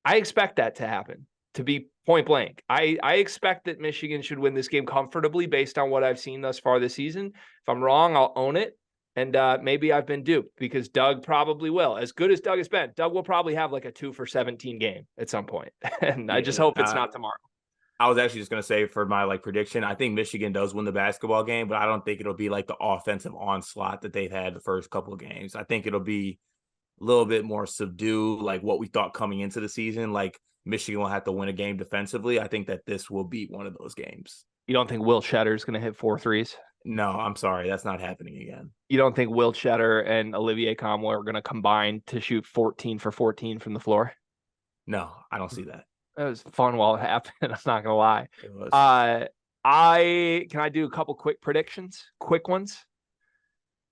I expect that to happen, to be point blank. I expect that Michigan should win this game comfortably based on what I've seen thus far this season. If I'm wrong, I'll own it. And maybe I've been duped because Doug probably will. As good as Doug has been, Doug will probably have like a 2 for 17 game at some point. And yeah, I just hope it's not tomorrow. I was actually just going to say for my like prediction, I think Michigan does win the basketball game, but I don't think it'll be like the offensive onslaught that they've had the first couple of games. I think it'll be a little bit more subdued, like what we thought coming into the season. Like Michigan will have to win a game defensively. I think that this will be one of those games. You don't think Will Shetter is going to hit 4 threes? No, I'm sorry. That's not happening again. You don't think Will Shetter and Olivier Comway are going to combine to shoot 14 for 14 from the floor? No, I don't see that. It was fun while it happened. I'm not gonna lie. It was. Can I do a couple quick predictions? Quick ones?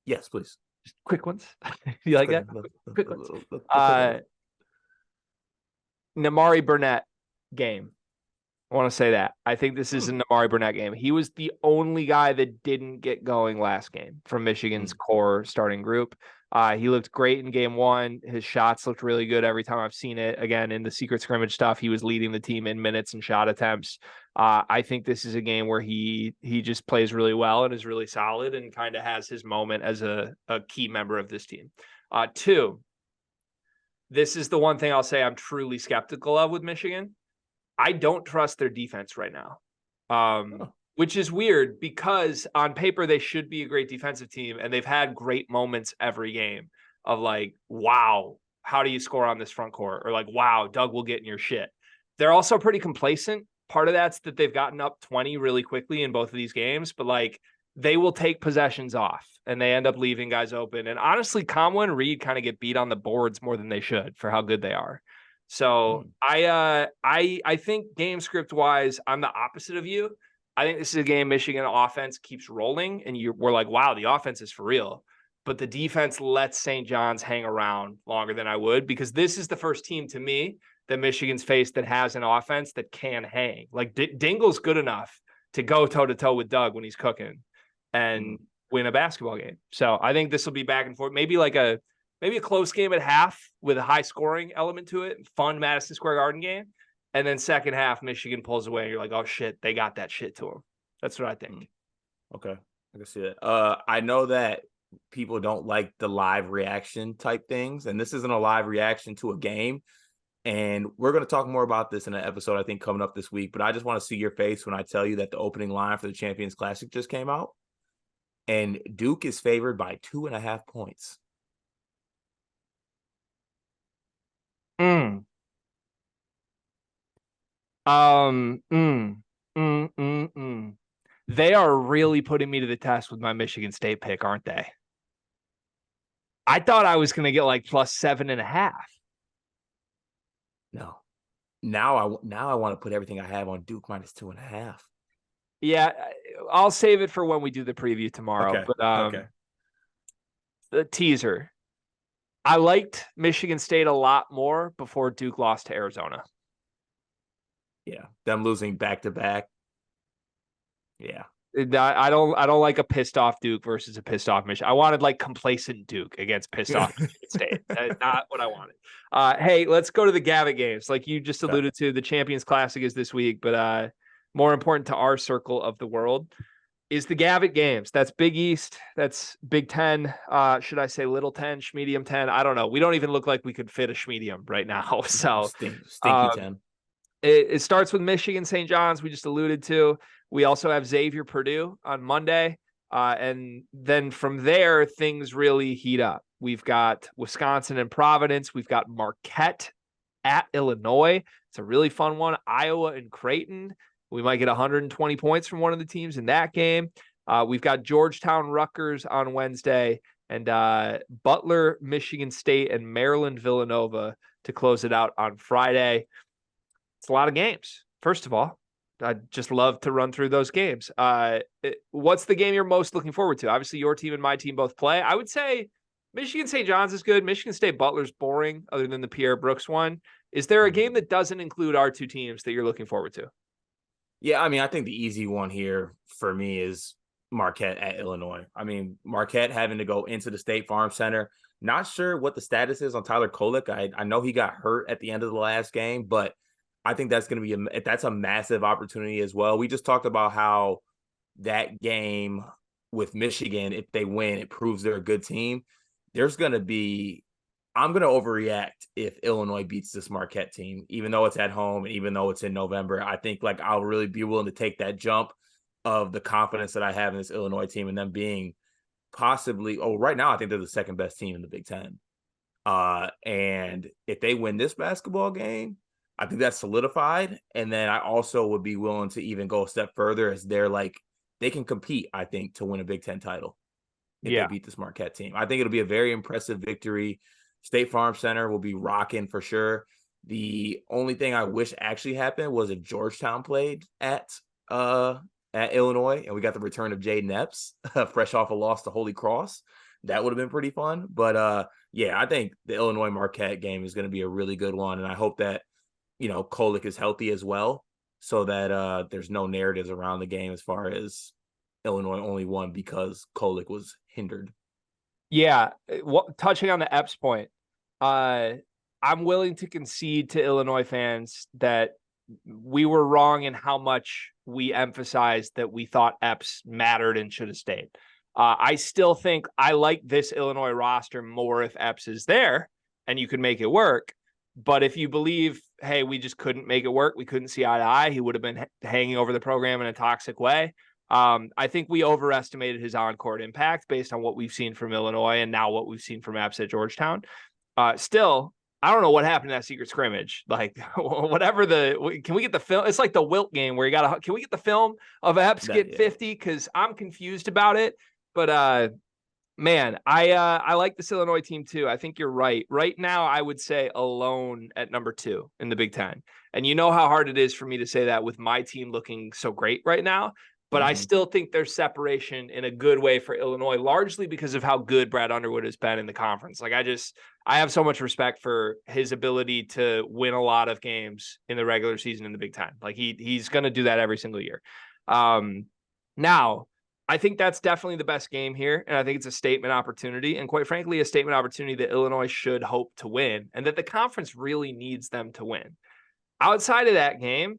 Yes, please. Just quick ones. You like that? Quick ones. Namari Burnett game. I want to say that. I think this is a Namari Burnett game. He was the only guy that didn't get going last game from Michigan's core starting group. He looked great in game 1. His shots looked really good every time I've seen it. Again, in the secret scrimmage stuff, he was leading the team in minutes and shot attempts. I think this is a game where he just plays really well and is really solid and kind of has his moment as a key member of this team. 2, this is the one thing I'll say I'm truly skeptical of with Michigan. I don't trust their defense right now, which is weird because on paper they should be a great defensive team, and they've had great moments every game of like, wow, how do you score on this front court? Or like, wow, Doug will get in your shit. They're also pretty complacent. Part of that's that they've gotten up 20 really quickly in both of these games, but like they will take possessions off and they end up leaving guys open. And honestly, Conway and Reed kind of get beat on the boards more than they should for how good they are. So I think game script wise, I'm the opposite of you. I think this is a game Michigan offense keeps rolling, and we're like, wow, the offense is for real. But the defense lets St. John's hang around longer than I would, because this is the first team to me that Michigan's faced that has an offense that can hang. Like Dingle's good enough to go toe-to-toe with Doug when he's cooking and win a basketball game. So I think this will be back and forth. Maybe a close game at half with a high scoring element to it. Fun Madison Square Garden game. And then second half, Michigan pulls away. And you're like, oh, shit, they got that shit to them. That's what I think. Okay. I can see that. I know that people don't like the live reaction type things. And this isn't a live reaction to a game. And we're going to talk more about this in an episode, I think, coming up this week. But I just want to see your face when I tell you that the opening line for the Champions Classic just came out. And Duke is favored by 2.5 points. Mm. Mm. They are really putting me to the test with my Michigan State pick, aren't they? I thought I was going to get like plus 7.5. No. Now I want to put everything I have on Duke minus 2.5. Yeah, I'll save it for when we do the preview tomorrow. Okay. But Okay. the teaser. I liked Michigan State a lot more before Duke lost to Arizona. Yeah, them losing back to back. Yeah, I don't like a pissed off Duke versus a pissed off Michigan. I wanted like complacent Duke against pissed off Michigan State. That's not what I wanted. Hey, let's go to the Gavitt Games. Like you just alluded to, the Champions Classic is this week, but more important to our circle of the world is the Gavitt Games. That's Big East. That's Big Ten. Should I say Little 10, Schmedium 10? I don't know. We don't even look like we could fit a Schmedium right now. So stinky 10. It starts with Michigan, St. John's, we just alluded to. We also have Xavier Purdue on Monday. And then from there, things really heat up. We've got Wisconsin and Providence. We've got Marquette at Illinois. It's a really fun one. Iowa and Creighton. We might get 120 points from one of the teams in that game. We've got Georgetown, Rutgers on Wednesday, and Butler, Michigan State, and Maryland, Villanova to close it out on Friday. It's a lot of games. First of all, I'd just love to run through those games. What's the game you're most looking forward to? Obviously, your team and my team both play. I would say Michigan St. John's is good. Michigan State Butler's boring, other than the Pierre Brooks one. Is there a game that doesn't include our two teams that you're looking forward to? Yeah, I mean, I think the easy one here for me is Marquette at Illinois. I mean, Marquette having to go into the State Farm Center. Not sure what the status is on Tyler Kolek. I know he got hurt at the end of the last game, but I think that's going to be that's a massive opportunity as well. We just talked about how that game with Michigan, if they win, it proves they're a good team. There's going to be, I'm going to overreact if Illinois beats this Marquette team, even though it's at home and even though it's in November. I think like I'll really be willing to take that jump of the confidence that I have in this Illinois team and them being possibly, right now I think they're the second best team in the Big Ten. And if they win this basketball game, I think that's solidified. And then I also would be willing to even go a step further as they can compete, I think, to win a Big Ten title if they beat this Marquette team. I think it'll be a very impressive victory. State Farm Center will be rocking for sure. The only thing I wish actually happened was if Georgetown played at Illinois and we got the return of Jaden Epps, fresh off a loss to Holy Cross. That would have been pretty fun. But yeah, I think the Illinois Marquette game is going to be a really good one. And I hope that, Kolek is healthy as well so that there's no narratives around the game as far as Illinois only won because Kolek was hindered. Yeah. Touching on the Epps point, I'm willing to concede to Illinois fans that we were wrong in how much we emphasized that we thought Epps mattered and should have stayed. I still think I like this Illinois roster more if Epps is there and you could make it work. But if you believe, hey, we just couldn't make it work, we couldn't see eye to eye, he would have been hanging over the program in a toxic way. I think we overestimated his on-court impact based on what we've seen from Illinois and now what we've seen from Epps at Georgetown. Still, I don't know what happened in that secret scrimmage. Like, whatever can we get the film? It's like the Wilt game where can we get the film of Epps get 50? Because I'm confused about it. But man, I like this Illinois team too. I think you're right. Right now, I would say alone at number 2 in the Big Ten. And you know how hard it is for me to say that with my team looking so great right now. But I still think there's separation in a good way for Illinois, largely because of how good Brad Underwood has been in the conference. Like I have so much respect for his ability to win a lot of games in the regular season in the Big Ten. Like he's going to do that every single year. Now, I think that's definitely the best game here. And I think it's a statement opportunity. And quite frankly, a statement opportunity that Illinois should hope to win and that the conference really needs them to win. Outside of that game,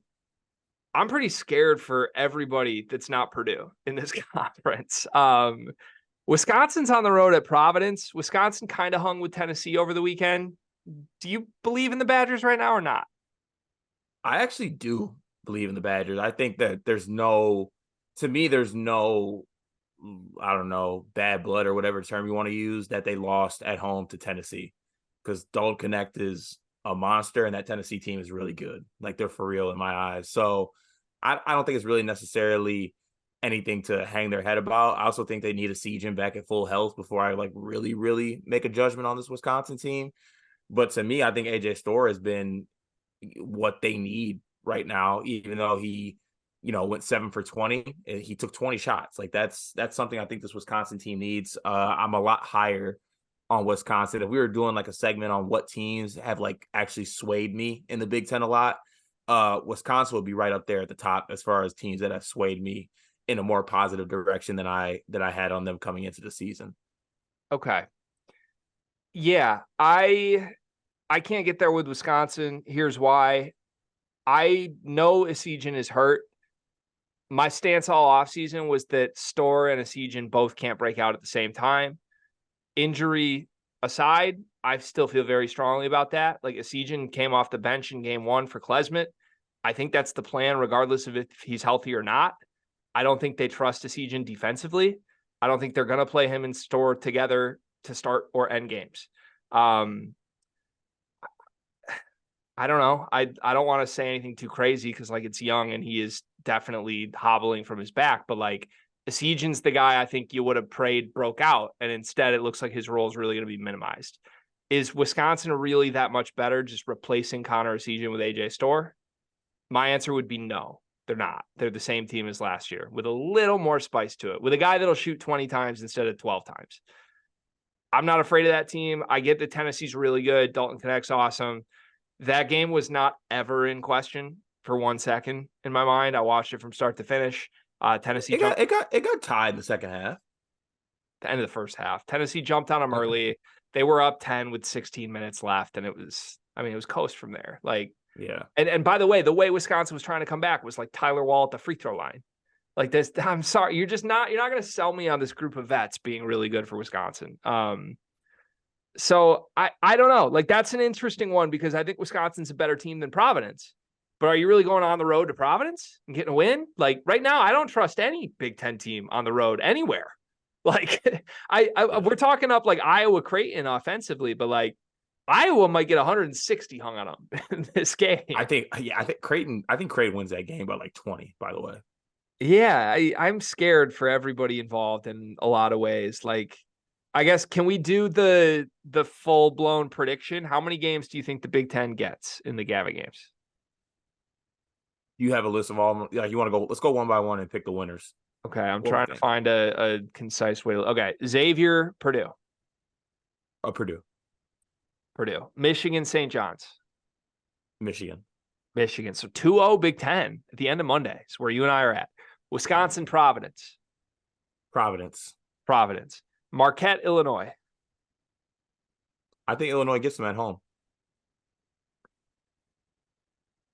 I'm pretty scared for everybody that's not Purdue in this conference. Wisconsin's on the road at Providence. Wisconsin kind of hung with Tennessee over the weekend. do you believe in the Badgers right now or not? I actually do believe in the Badgers. I think that there's no I don't know, bad blood or whatever term you want to use that they lost at home to Tennessee, because Dalton Connect is a monster and that Tennessee team is really good. Like, they're for real in my eyes. So I don't think it's really necessarily anything to hang their head about. I also think they need a Siegen back at full health before I like really, really make a judgment on this Wisconsin team. But to me, I think AJ Storr has been what they need right now, even though he went 7 for 20. He took 20 shots. Like, that's something I think this Wisconsin team needs. I'm a lot higher on Wisconsin. If we were doing like a segment on what teams have like actually swayed me in the Big Ten a lot, Wisconsin would be right up there at the top as far as teams that have swayed me in a more positive direction than I had on them coming into the season. Okay. Yeah, I can't get there with Wisconsin. Here's why. I know Esigen is hurt. My stance all offseason was that Storr and Esigen both can't break out at the same time. Injury aside, I still feel very strongly about that. Like, Esigen came off the bench in game 1 for Klesmit. I think that's the plan, regardless of if he's healthy or not. I don't think they trust Esigen defensively. I don't think they're going to play him and Storr together to start or end games. I don't know. I don't want to say anything too crazy because like it's young and he is definitely hobbling from his back. But like Esigen's the guy I think you would have prayed broke out, and instead it looks like his role is really going to be minimized. Is Wisconsin really that much better just replacing Connor Esigen with AJ Storr? My answer would be no. They're not. They're the same team as last year with a little more spice to it, with a guy that'll shoot 20 times instead of 12 times. I'm not afraid of that team. I get that Tennessee's really good. Dalton Connect's awesome. That game was not ever in question for 1 second in my mind. I watched it from start to finish. Tennessee it got tied in the second half. The end of the first half. Tennessee jumped on them early. They were up 10 with 16 minutes left, and it was coast from there. Like, yeah. And by the way Wisconsin was trying to come back was like Tyler Wall at the free throw line. Like this, I'm sorry, you're not going to sell me on this group of vets being really good for Wisconsin. So I don't know. Like, that's an interesting one because I think Wisconsin's a better team than Providence. But are you really going on the road to Providence and getting a win? Like, right now, I don't trust any Big Ten team on the road anywhere. Like, we're talking up like Iowa Creighton offensively, but like Iowa might get 160 hung on them in this game. I think Creighton wins that game by like 20, by the way. Yeah, I'm scared for everybody involved in a lot of ways. Like, I guess, can we do the full-blown prediction? How many games do you think the Big Ten gets in the Gavitt Games? You have a list of all, like, you want to go, let's go one by one and pick the winners. Okay, I'm trying to find a concise way to. Okay, Xavier, Purdue. Oh, Purdue. Michigan, St. John's. Michigan. So 2-0 Big Ten at the end of Monday is where you and I are at. Wisconsin, Providence. Marquette, Illinois. I think Illinois gets them at home.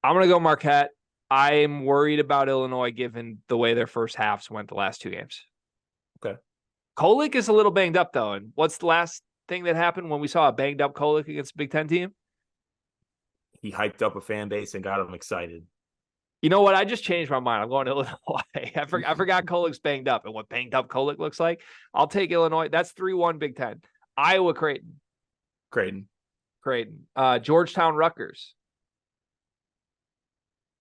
I'm going to go Marquette. I'm worried about Illinois given the way their first halves went the last 2 games. Okay. Kolek is a little banged up, though. And what's the last thing that happened when we saw a banged up Kolek against a Big Ten team? He hyped up a fan base and got them excited. You know what? I just changed my mind. I'm going to Illinois. I forgot Kolek's banged up and what banged up Kolek looks like. I'll take Illinois. That's 3-1 Big Ten. Iowa, Creighton. Georgetown, Rutgers.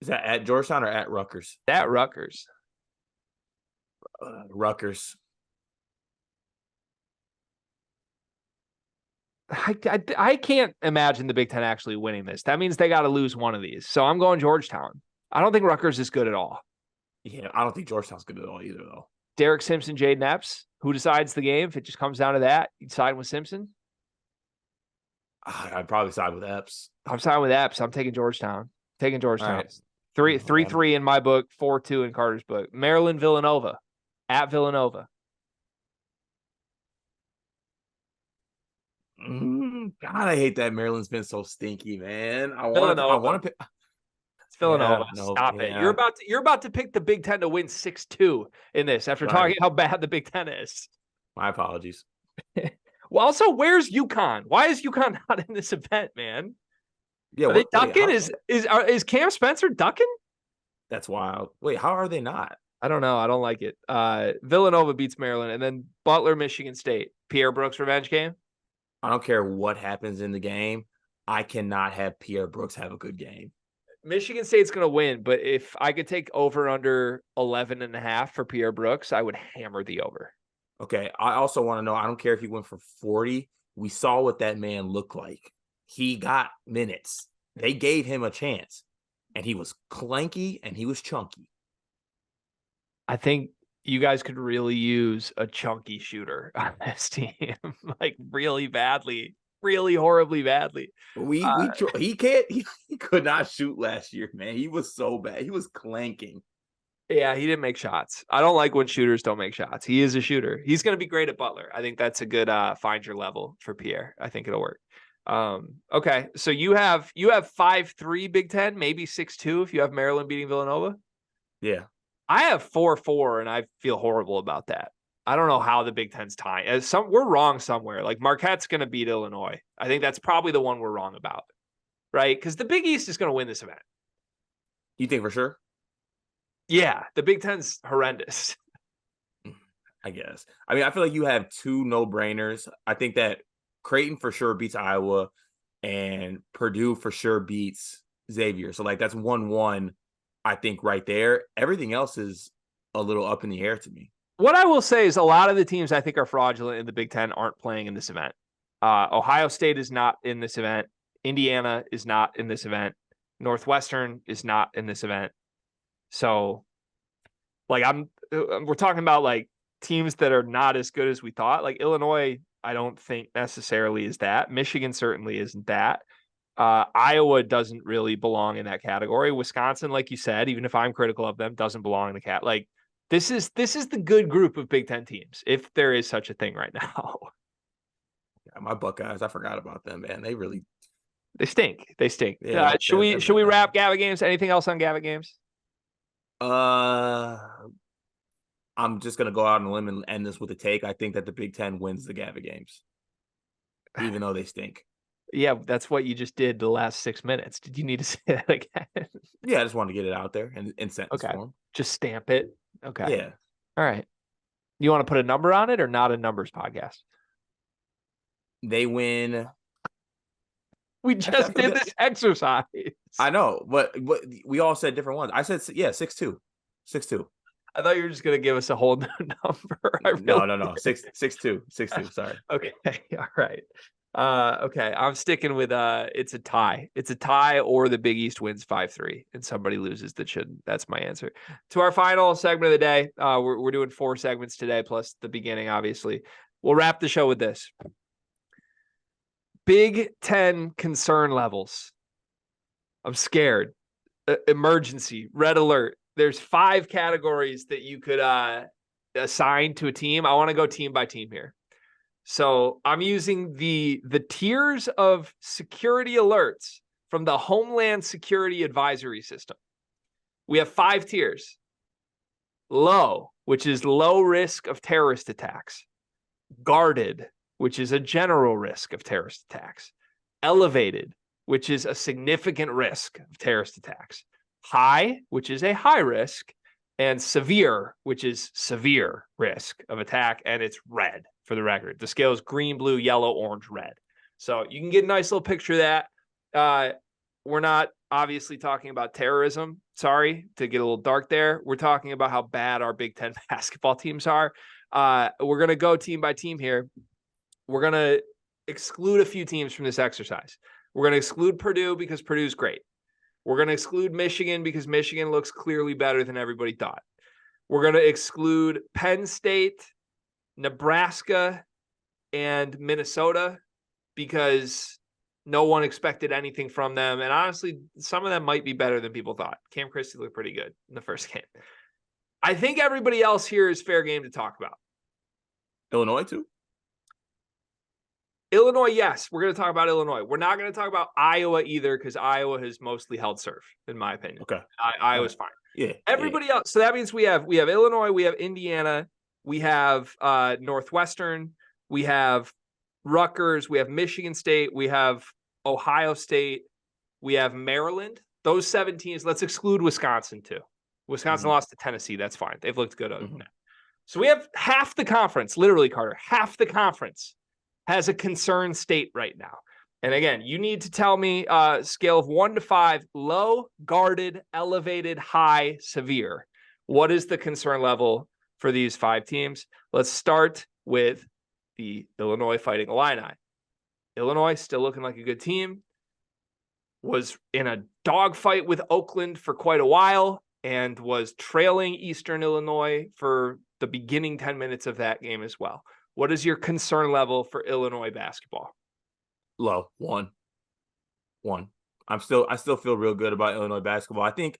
Is that at Georgetown or at Rutgers? At Rutgers. Rutgers. I can't imagine the Big Ten actually winning this. That means they got to lose one of these. So I'm going Georgetown. I don't think Rutgers is good at all. Yeah, I don't think Georgetown's good at all either, though. Derek Simpson, Jaden Epps. Who decides the game? If it just comes down to that, you side with Simpson? I'd probably side with Epps. I'm siding with Epps. I'm taking Georgetown. Right. 3-3 in my book, 4-2 in Carter's book. Maryland, Villanova. At Villanova. God, I hate that Maryland's been so stinky, man. I want to pick. It's Villanova. Stop it. You're about to pick the Big Ten to win 6-2 in this after talking how bad the Big Ten is. My apologies. Well, also, where's UConn? Why is UConn not in this event, man? Yeah, Are they wait, ducking? Is Cam Spencer ducking? that's wild. Wait, how are they not? I don't know. I don't like it. Villanova beats Maryland, and then Butler, Michigan State. Pierre Brooks revenge game. I don't care what happens in the game. I cannot have Pierre Brooks have a good game. Michigan State's going to win, but if I could take over under 11.5 for Pierre Brooks, I would hammer the over. Okay. I also want to know, I don't care if he went for 40. We saw what that man looked like. He got minutes. They gave him a chance, and he was clanky and he was chunky. I think you guys could really use a chunky shooter on this team, like really badly, really horribly badly. He could not shoot last year, man. He was so bad. He was clanking. Yeah, he didn't make shots. I don't like when shooters don't make shots. He is a shooter. He's going to be great at Butler. I think that's a good find your level for Pierre. I think it'll work. Okay, so you have 5-3 Big Ten, maybe 6-2 if you have Maryland beating Villanova. Yeah. I have 4-4, and I feel horrible about that. I don't know how the Big Ten's tying. We're wrong somewhere. Like Marquette's going to beat Illinois. I think that's probably the one we're wrong about, right? Because the Big East is going to win this event. You think for sure? Yeah, the Big Ten's horrendous. I guess. I mean, I feel like you have two no-brainers. I think that Creighton for sure beats Iowa, and Purdue for sure beats Xavier. So, like, that's 1-1, I think, right there. Everything else is a little up in the air to me. What I will say is a lot of the teams I think are fraudulent in the Big Ten aren't playing in this event. Ohio State is not in this event. Indiana is not in this event. Northwestern is not in this event. So, like, we're talking about like teams that are not as good as we thought. Like Illinois, I don't think necessarily is that. Michigan certainly isn't that. Iowa doesn't really belong in that category. Wisconsin, like you said, even if I'm critical of them, doesn't belong in the cat. Like this is the good group of Big Ten teams, if there is such a thing right now. Yeah, my Buckeyes, I forgot about them, man. They stink. They stink. Yeah, should we wrap Gavitt Games? Anything else on Gavitt Games? I'm just gonna go out on a limb and end this with a take. I think that the Big Ten wins the Gavitt Games, even though they stink. Yeah, that's what you just did the last 6 minutes. Did you need to say that again? Yeah, I just wanted to get it out there in sentence form. Just stamp it. Okay. Yeah. All right. You want to put a number on it or not a numbers podcast? They win. We just did this exercise. I know, but we all said different ones. I said, 6-2. 6-2. I thought you were just going to give us a whole new number. No. 6-2. 6-2. Sorry. Okay. All right. Okay. I'm sticking with it's a tie. It's a tie or the Big East wins 5-3 and somebody loses that shouldn't. That's my answer. To our final segment of the day. We're doing 4 segments today, plus the beginning, obviously. We'll wrap the show with this. Big Ten concern levels. I'm scared. Emergency. Red alert. There's 5 categories that you could assign to a team. I want to go team by team here. So I'm using the tiers of security alerts from the Homeland Security Advisory System. We have 5 tiers. Low, which is low risk of terrorist attacks. Guarded, which is a general risk of terrorist attacks. Elevated, which is a significant risk of terrorist attacks. High, which is a high risk. And severe, which is severe risk of attack. And it's red, for the record. The scale is green, blue, yellow, orange, red. So you can get a nice little picture of that. We're not obviously talking about terrorism. Sorry to get a little dark there. We're talking about how bad our Big Ten basketball teams are. We're going to go team by team here. We're going to exclude a few teams from this exercise. We're going to exclude Purdue because Purdue's great. We're going to exclude Michigan because Michigan looks clearly better than everybody thought. We're going to exclude Penn State, Nebraska, and Minnesota because no one expected anything from them. And honestly, some of them might be better than people thought. Cam Christie looked pretty good in the first game. I think everybody else here is fair game to talk about. Illinois, too? Illinois, yes. We're going to talk about Illinois. We're not going to talk about Iowa either because Iowa has mostly held serve, in my opinion. Okay. Iowa's fine. Yeah. Everybody else. So that means we have Illinois, we have Indiana, we have Northwestern, we have Rutgers, we have Michigan State, we have Ohio State, we have Maryland. Those 7 teams, let's exclude Wisconsin too. Wisconsin lost to Tennessee. That's fine. They've looked good other than that. So we have half the conference, literally, Carter, half the conference has a concerned state right now. And again, you need to tell me scale of 1 to 5, low, guarded, elevated, high, severe. What is the concern level for these 5 teams? Let's start with the Illinois Fighting Illini. Illinois still looking like a good team. Was in a dogfight with Oakland for quite a while and was trailing Eastern Illinois for the beginning 10 minutes of that game as well. What is your concern level for Illinois basketball? Low. 1. I still feel real good about Illinois basketball. I think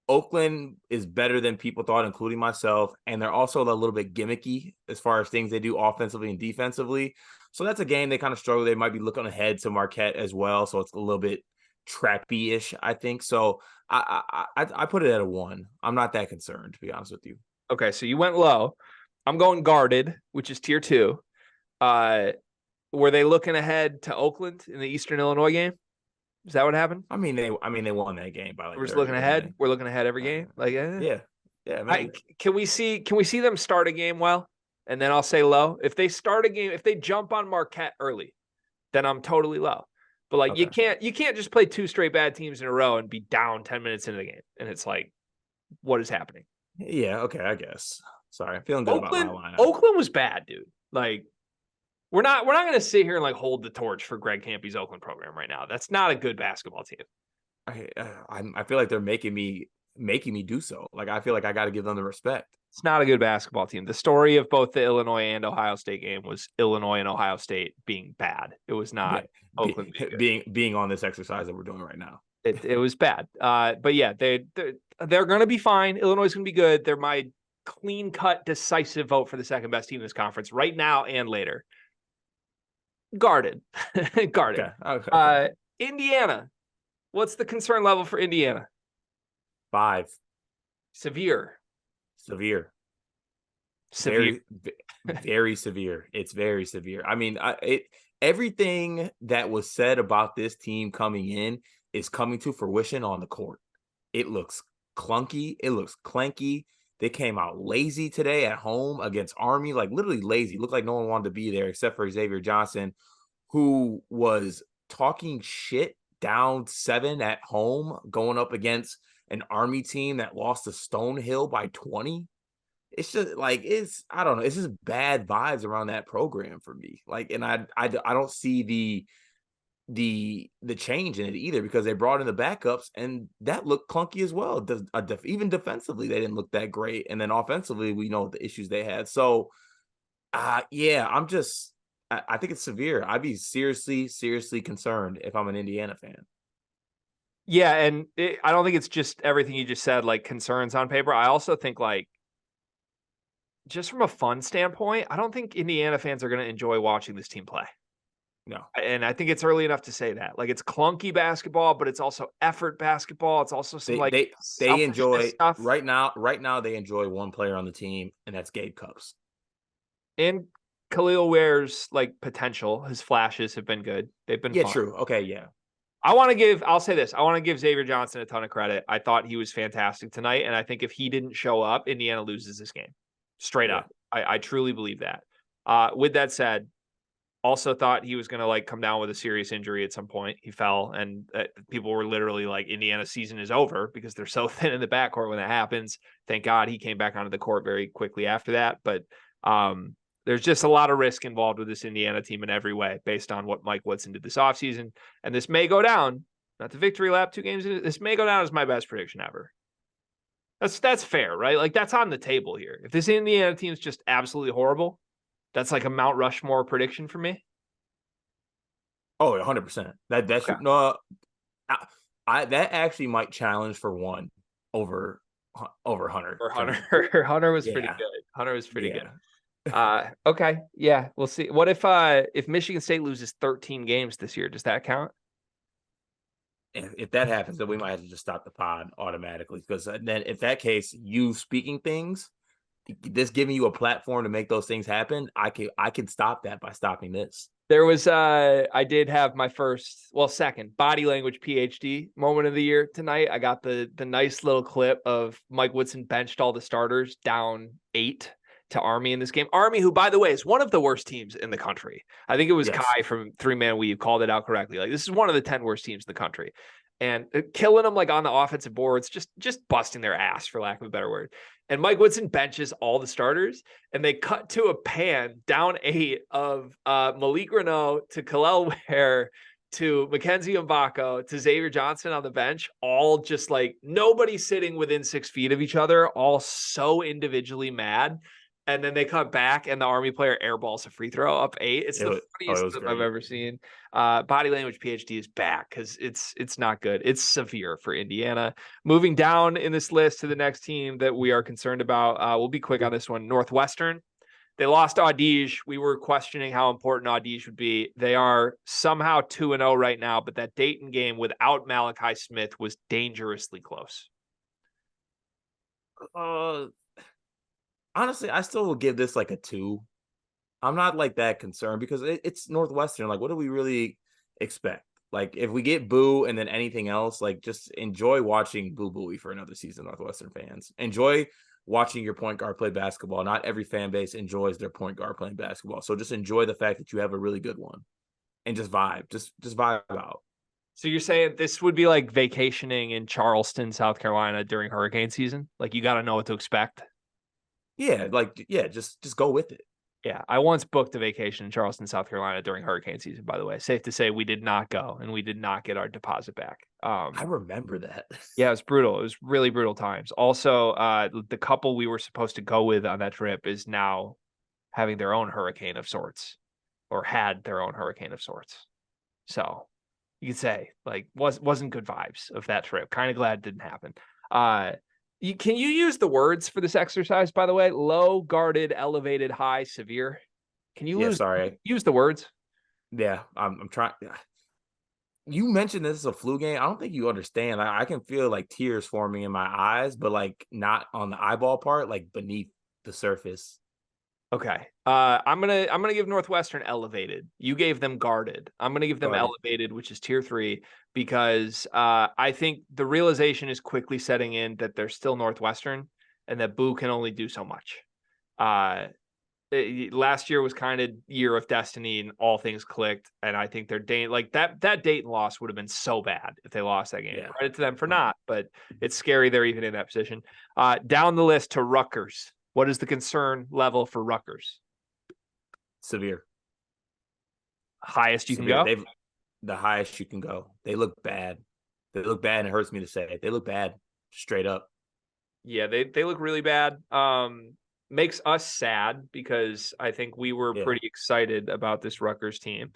Oakland is better than people thought, including myself, and they're also a little bit gimmicky as far as things they do offensively and defensively. So that's a game they kind of struggle. They might be looking ahead to Marquette as well, so it's a little bit trappy-ish, I think. So I put it at a 1. I'm not that concerned, to be honest with you. Okay, so you went low. I'm going guarded, which is tier 2. Were they looking ahead to Oakland in the Eastern Illinois game? Is that what happened? I mean, they won that game by like. We're just looking ahead. We're looking ahead every game. Like, yeah. Can we see them start a game well, and then I'll say low. If they start a game, if they jump on Marquette early, then I'm totally low. But like, you can't just play 2 straight bad teams in a row and be down 10 minutes into the game, and it's like, what is happening? Yeah. Okay. I guess. Sorry, I'm feeling good about my lineup. Oakland was bad, dude. Like, we're not going to sit here and like hold the torch for Greg Campy's Oakland program right now. That's not a good basketball team. I feel like they're making me do so. Like, I feel like I got to give them the respect. It's not a good basketball team. The story of both the Illinois and Ohio State game was Illinois and Ohio State being bad. It was not Oakland being on this exercise that we're doing right now. It was bad. But yeah, they're going to be fine. Illinois is going to be good. They're my clean-cut, decisive vote for the second best team in this conference right now and later. Guarded. Okay. Indiana. What's the concern level for Indiana? 5. Severe. Very, very severe. It's very severe. I mean, everything that was said about this team coming in is coming to fruition on the court. It looks clunky. It looks clanky. They came out lazy today at home against Army, like literally lazy. Looked like no one wanted to be there except for Xavier Johnson, who was talking shit down 7 at home, going up against an Army team that lost to Stonehill by 20. It's just like, I don't know. It's just bad vibes around that program for me. Like, and I don't see the change in it either, because they brought in the backups and that looked clunky as well. Even defensively, they didn't look that great. And then offensively, we know the issues they had. So, I think it's severe. I'd be seriously concerned if I'm an Indiana fan. Yeah, and I don't think it's just everything you just said, like concerns on paper. I also think, like, just from a fun standpoint, I don't think Indiana fans are going to enjoy watching this team play. No. And I think it's early enough to say that. Like, it's clunky basketball, but it's also effort basketball. It's also some they enjoy stuff. Right now they enjoy one player on the team, and that's Gabe Cupps. And Khalil Ware's like potential, his flashes have been good. They've been fun. True. Okay, yeah. I'll say this. I want to give Xavier Johnson a ton of credit. I thought he was fantastic tonight. And I think if he didn't show up, Indiana loses this game. Straight up. I truly believe that. With that said, also thought he was going to like come down with a serious injury at some point. He fell, and people were literally like, Indiana's season is over, because they're so thin in the backcourt when that happens. Thank God he came back onto the court very quickly after that. But there's just a lot of risk involved with this Indiana team in every way, based on what Mike Woodson did this offseason. And this may go down, not the victory lap 2 games in, this may go down as my best prediction ever. That's fair, right? Like, that's on the table here. If this Indiana team is just absolutely horrible, that's like a Mount Rushmore prediction for me. Oh, 100%. That actually might challenge for one over Hunter. Hunter was pretty good. Hunter was pretty good. Okay. Yeah, we'll see. What if Michigan State loses 13 games this year? Does that count? If that happens, then we might have to just stop the pod automatically, because then if that case, you speaking things, this giving you a platform to make those things happen, I can stop that by stopping this. There was I did have my second body language PhD moment of the year tonight. I got the nice little clip of Mike Woodson benched all the starters down 8 to Army in this game. Army, who by the way is one of the worst teams in the country. I think it was Yes. Kai from 3-Man Weave called it out correctly. Like, this is one of the 10 worst teams in the country. And killing them like on the offensive boards, just busting their ass, for lack of a better word. And Mike Woodson benches all the starters, and they cut to a pan down 8 of Malik Renault to Kalel Ware to Mackenzie Mbako to Xavier Johnson on the bench, all just like nobody sitting within 6 feet of each other, all so individually mad. And then they cut back, and the Army player airballs a free throw up 8. It's the funniest clip I've ever seen. Body language PhD is back because it's not good. It's severe for Indiana. Moving down in this list to the next team that we are concerned about. We'll be quick on this one. Northwestern. They lost Audige. We were questioning how important Audige would be. They are somehow 2-0 right now, but that Dayton game without Malachi Smith was dangerously close. Honestly, I still will give this like a 2. I'm not like that concerned because it's Northwestern. Like, what do we really expect? Like, if we get Boo and then anything else, like, just enjoy watching Boo Booey for another season, Northwestern fans. Enjoy watching your point guard play basketball. Not every fan base enjoys their point guard playing basketball. So just enjoy the fact that you have a really good one and just vibe. Just vibe out. So you're saying this would be like vacationing in Charleston, South Carolina during hurricane season? Like, you got to know what to expect. Yeah, just go with it. Yeah, I once booked a vacation in Charleston, South Carolina during hurricane season, by the way. Safe to say we did not go, and we did not get our deposit back. I remember that. Yeah, it was brutal. It was really brutal times. Also, the couple we were supposed to go with on that trip is now having their own hurricane of sorts, or had their own hurricane of sorts. So you could say, like, wasn't good vibes of that trip. Kind of glad it didn't happen. Can you use the words for this exercise, by the way? Low, guarded, elevated, high, severe. Can you use the words? Yeah, I'm trying. You mentioned this is a flu game. I don't think you understand. I can feel like tears forming in my eyes, but like not on the eyeball part, like beneath the surface. Okay. I'm gonna give Northwestern elevated. You gave them guarded. I'm gonna give them elevated, which is tier 3, because I think the realization is quickly setting in that they're still Northwestern and that Boo can only do so much. Last year was kind of year of destiny and all things clicked, and I think they're like that Dayton loss would have been so bad if they lost that game. Yeah. Credit to them for not, but it's scary they're even in that position. Down the list to Rutgers. What is the concern level for Rutgers? Severe. Highest you can go? The highest you can go. They look bad. They look bad, and it hurts me to say it. They look bad, straight up. Yeah, they look really bad. Makes us sad because I think we were pretty excited about this Rutgers team.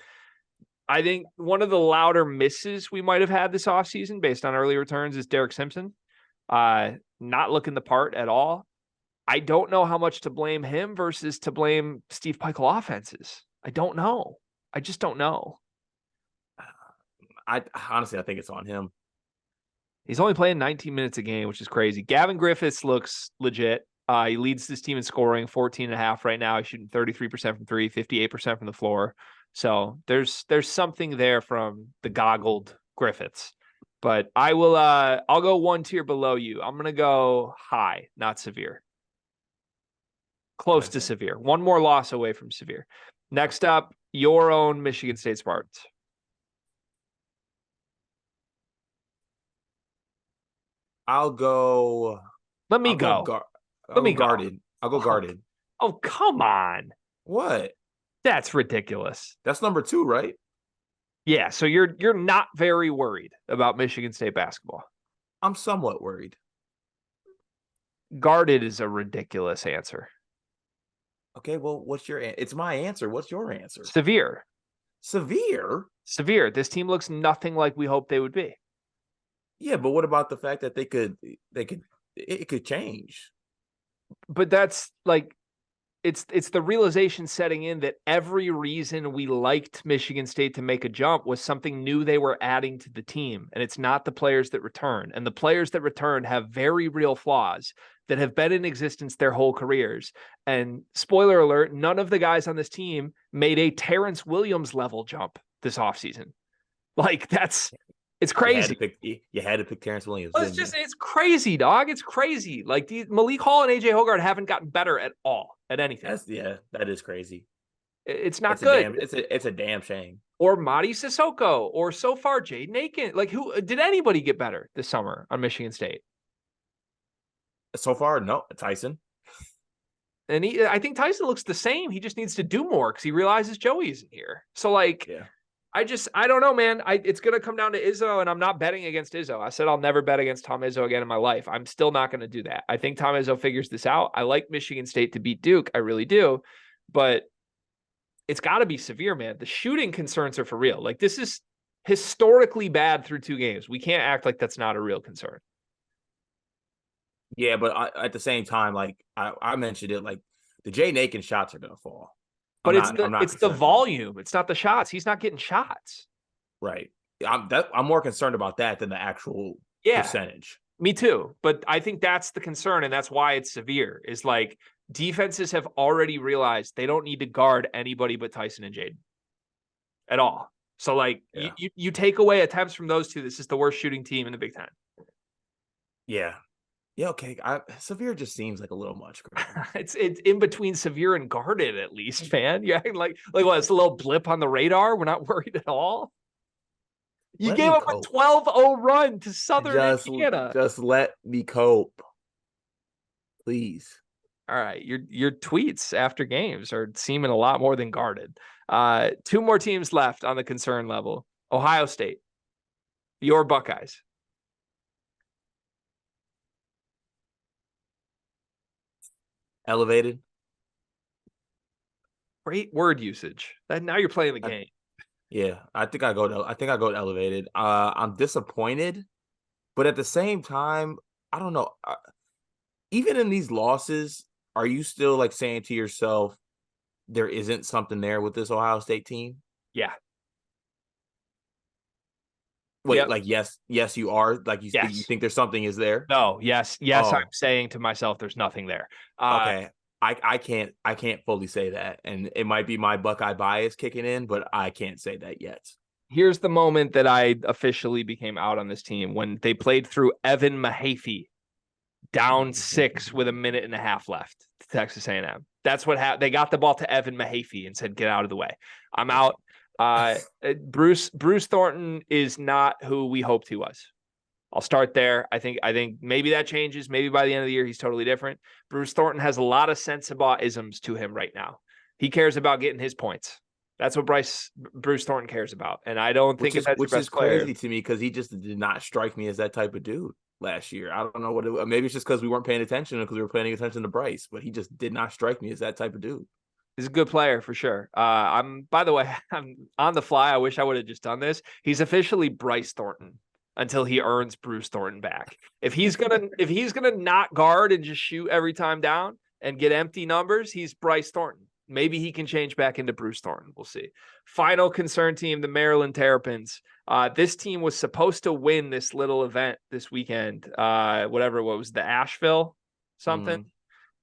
I think one of the louder misses we might have had this offseason based on early returns is Derek Simpson. Not looking the part at all. I don't know how much to blame him versus to blame Steve Peichel offenses. I don't know. I just don't know. I honestly think it's on him. He's only playing 19 minutes a game, which is crazy. Gavin Griffiths looks legit. He leads this team in scoring, 14.5 right now. He's shooting 33% from 3, 58% from the floor. So there's something there from the goggled Griffiths. But I'll go one tier below you. I'm gonna go high, not severe. Close to severe. One more loss away from severe. Next up, your own Michigan State Spartans. I'll go. Let me go. Let me guarded. I'll go guarded. Oh, come on. What? That's ridiculous. That's number 2, right? Yeah, so you're not very worried about Michigan State basketball. I'm somewhat worried. Guarded is a ridiculous answer. Okay, well, what's your answer? It's my answer. What's your answer? Severe. Severe? Severe. This team looks nothing like we hoped they would be. Yeah, but what about the fact that it could change? But that's like it's the realization setting in that every reason we liked Michigan State to make a jump was something new they were adding to the team. And it's not the players that return. And the players that return have very real flaws that have been in existence their whole careers. And spoiler alert, none of the guys on this team made a Terrence Williams level jump this offseason. Like it's crazy. You had to pick Terrence Williams. Well, it's crazy, dog. It's crazy. Like Malik Hall and AJ Hoggard haven't gotten better at all at anything. That is crazy. It's not good. It's a damn shame. Or Madi Sissoko, or so far Jaden Aiken. Like, who did anybody get better this summer on Michigan State? So far, no, Tyson. And I think Tyson looks the same. He just needs to do more because he realizes Joey isn't here. So, like, yeah. I don't know, man. It's going to come down to Izzo, and I'm not betting against Izzo. I said I'll never bet against Tom Izzo again in my life. I'm still not going to do that. I think Tom Izzo figures this out. I like Michigan State to beat Duke. I really do. But it's got to be severe, man. The shooting concerns are for real. Like, this is historically bad through 2 games. We can't act like that's not a real concern. Yeah, but at the same time, like I mentioned it, like the Jaden Aiken shots are going to fall. But it's the volume. It's not the shots. He's not getting shots. Right. I'm more concerned about that than the actual percentage. Me too. But I think that's the concern, and that's why it's severe. Is like defenses have already realized they don't need to guard anybody but Tyson and Jaden at all. So like you take away attempts from those two, this is the worst shooting team in the Big Ten. Yeah. Yeah, okay. Severe just seems like a little much. It's in between severe and guarded, at least, man. Yeah, like what? It's a little blip on the radar. We're not worried at all. You gave up a 12-0 run to Southern Indiana. Just let me cope, please. All right, your tweets after games are seeming a lot more than guarded. 2 more teams left on the concern level. Ohio State, your Buckeyes. Elevated. Great word usage. Now you're playing the game. Yeah, I think I go to elevated. I'm disappointed, but at the same time, I don't know. Even in these losses, are you still like saying to yourself, there isn't something there with this Ohio State team? Yeah. Wait, like yes, you are. Like you think there's something is there? No, yes. I'm saying to myself, there's nothing there. Okay, I can't fully say that, and it might be my Buckeye bias kicking in, but I can't say that yet. Here's the moment that I officially became out on this team when they played through Evan Mahaffey down 6 with 1.5 minutes left to Texas A&M. That's what happened. They got the ball to Evan Mahaffey and said, "Get out of the way. I'm out." Bruce Thornton is not who we hoped he was. I'll start there. I think maybe that changes. Maybe by the end of the year, he's totally different. Bruce Thornton has a lot of sensabaugh-isms to him right now. He cares about getting his points. That's what Bruce Thornton cares about. And I don't think that's which is crazy to me because he just did not strike me as that type of dude last year. I don't know maybe it's just because we weren't paying attention because we were paying attention to Bryce, but he just did not strike me as that type of dude. He's a good player for sure. By the way, I'm on the fly. I wish I would have just done this. He's officially Bryce Thornton until he earns Bruce Thornton back. If he's gonna not guard and just shoot every time down and get empty numbers, he's Bryce Thornton. Maybe he can change back into Bruce Thornton. We'll see. Final concern team, the Maryland Terrapins. This team was supposed to win this little event this weekend. What was the Asheville something?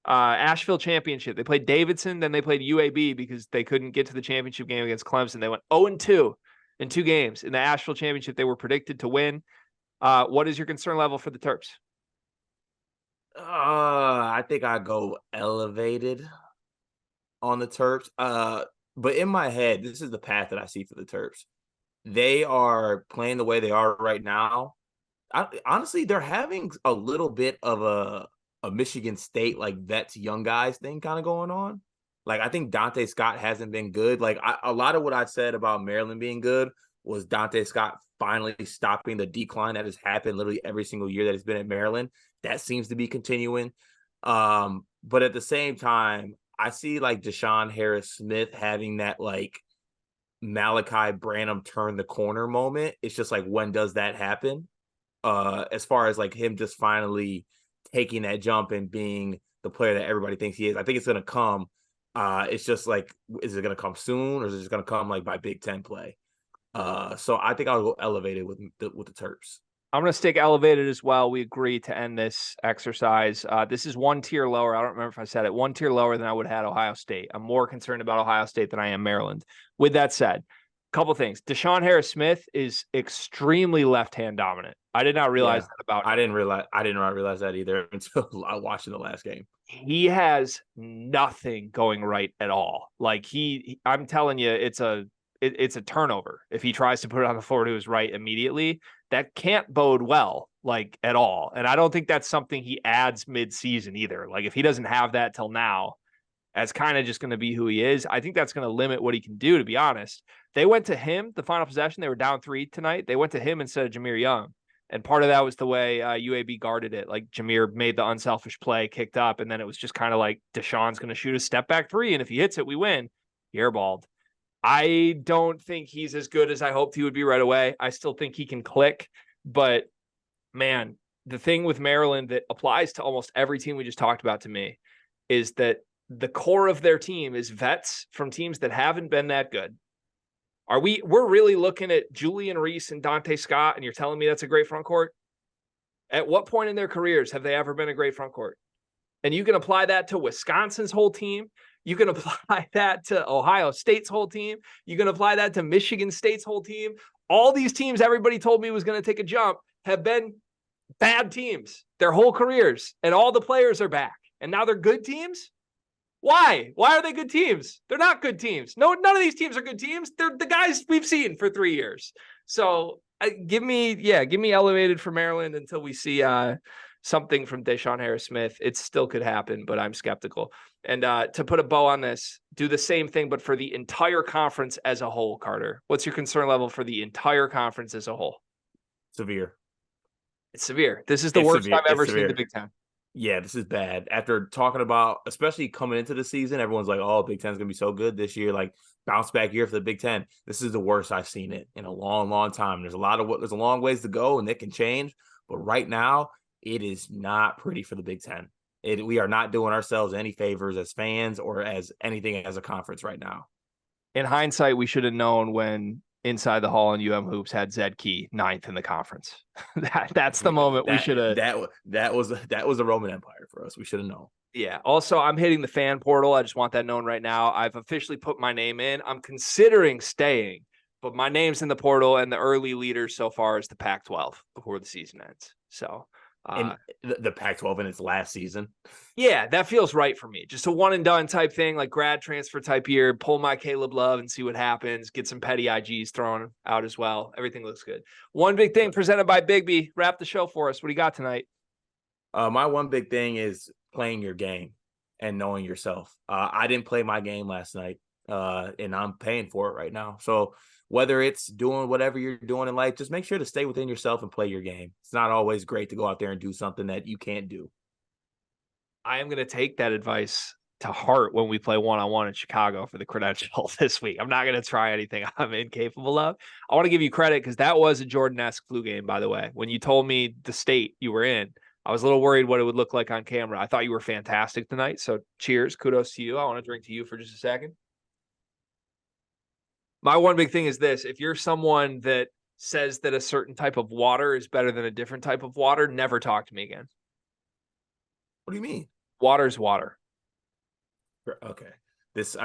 Asheville championship. They played Davidson, then they played UAB because they couldn't get to the championship game against Clemson. They went 0-2 in 2 games. In the Asheville championship, they were predicted to win. What is your concern level for the Terps? I think I go elevated on the Terps. But in my head, this is the path that I see for the Terps. They are playing the way they are right now. Honestly, they're having a little bit of a Michigan State like vets young guys thing kind of going on. Like I think Dante Scott hasn't been good. Like a lot of what I said about Maryland being good was Dante Scott finally stopping the decline that has happened literally every single year that he's been at Maryland. That seems to be continuing. But at the same time, I see like Deshaun Harris-Smith having that like Malachi Branham turn the corner moment. It's just like, when does that happen? As far as like him just finally taking that jump and being the player that everybody thinks he is. I think it's going to come It's just like, is it going to come soon, or is it just going to come like by Big Ten play? So I think I'll go elevated with the Terps. I'm going to stick elevated as well. We agree to end this exercise. This is one tier lower. I don't remember if I said it. One tier lower than I would have had Ohio State. I'm more concerned about Ohio State than I am Maryland. With that said, a couple things. Deshaun Harris-Smith is extremely left-hand dominant. I did not realize that about him. I did not realize that either until I watched the last game. He has nothing going right at all. Like I'm telling you, it's a turnover if he tries to put it on the floor to his right immediately. That can't bode well, like, at all. And I don't think that's something he adds mid-season either. Like, if he doesn't have that till now, that's kind of just going to be who he is. I think that's going to limit what he can do, to be honest. They went to him, the final possession. They were down 3 tonight. They went to him instead of Jameer Young. And part of that was the way UAB guarded it. Like, Jameer made the unselfish play, kicked up, and then it was just kind of like Deshaun's going to shoot a step-back 3, and if he hits it, we win. He airballed. I don't think he's as good as I hoped he would be right away. I still think he can click, but man, the thing with Maryland that applies to almost every team we just talked about to me is that the core of their team is vets from teams that haven't been that good. We're really looking at Julian Reese and Dante Scott, and you're telling me that's a great front court? At what point in their careers have they ever been a great front court? And you can apply that to Wisconsin's whole team. You can apply that to Ohio State's whole team. You can apply that to Michigan State's whole team. All these teams everybody told me was going to take a jump have been bad teams their whole careers, and all the players are back. And now they're good teams? Why? Why are they good teams? They're not good teams. No, none of these teams are good teams. They're the guys we've seen for 3 years. So give me elevated for Maryland until we see something from Deshaun Harris-Smith. It still could happen, but I'm skeptical. And to put a bow on this, do the same thing, but for the entire conference as a whole, Carter. What's your concern level for the entire conference as a whole? Severe. It's severe. This is the worst I've ever seen the Big Ten. Yeah, this is bad. After talking about, especially coming into the season, everyone's like, oh, Big Ten's going to be so good this year. Like, bounce back year for the Big Ten. This is the worst I've seen it in a long, long time. There's a long ways to go, and it can change. But right now, it is not pretty for the Big Ten. We are not doing ourselves any favors as fans or as anything as a conference right now. In hindsight, we should have known when Inside the Hall and Hoops had Zed Key 9th in the conference. That's the moment we should have. That was the Roman Empire for us. We should have known. Yeah. Also, I'm hitting the fan portal. I just want that known right now. I've officially put my name in. I'm considering staying, but my name's in the portal, and the early leader so far is the Pac-12 before the season ends. So. In the Pac-12 in its last season. Yeah, that feels right for me. Just a one and done type thing, like grad transfer type year. Pull my Caleb Love and see what happens. Get some petty IGs thrown out as well. Everything looks good. One big thing presented by Bigby. Wrap the show for us. What do you got tonight? My one big thing is playing your game and knowing yourself. I didn't play my game last night, and I'm paying for it right now. So whether it's doing whatever you're doing in life, just make sure to stay within yourself and play your game. It's not always great to go out there and do something that you can't do. I am going to take that advice to heart when we play one-on-one in Chicago for the credential this week. I'm not going to try anything I'm incapable of. I want to give you credit because that was a Jordan-esque flu game, by the way. When you told me the state you were in, I was a little worried what it would look like on camera. I thought you were fantastic tonight. So cheers. Kudos to you. I want to drink to you for just a second. My one big thing is this. If you're someone that says that a certain type of water is better than a different type of water, never talk to me again. What do you mean? Water's water. Okay. This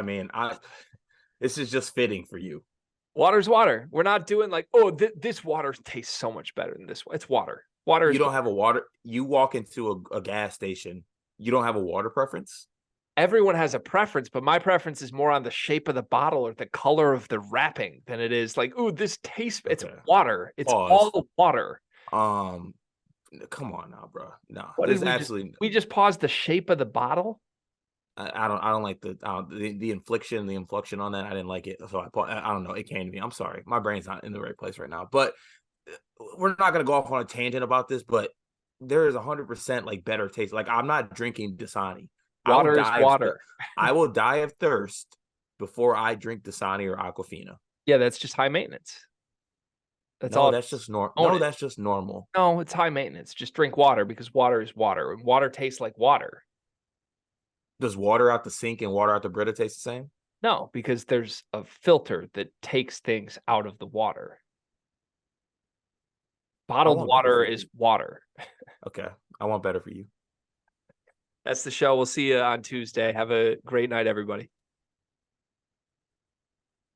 is just fitting for you. Water's water. We're not doing like, oh, this water tastes so much better than this one. It's water. Water. You don't have a water. You walk into a gas station. You don't have a water preference? Everyone has a preference, but my preference is more on the shape of the bottle or the color of the wrapping than it is like, ooh, this tastes. It's water. It's all water. Come on now, bro. No, what is actually we just paused the shape of the bottle. I don't like the infliction, the inflection on that. I didn't like it, so I don't know. It came to me. I'm sorry, my brain's not in the right place right now. But we're not gonna go off on a tangent about this. But there is 100% like better taste. Like I'm not drinking Dasani. Water is water. I will die of thirst before I drink Dasani or Aquafina. Yeah, that's just high maintenance. That's all. That's just normal. No, that's just normal. No, it's high maintenance. Just drink water because water is water, and water tastes like water. Does water out the sink and water out the Brita taste the same? No, because there's a filter that takes things out of the water. I Bottled want better water for you. is water. Okay. I want better for you. That's the show. We'll see you on Tuesday. Have a great night, everybody.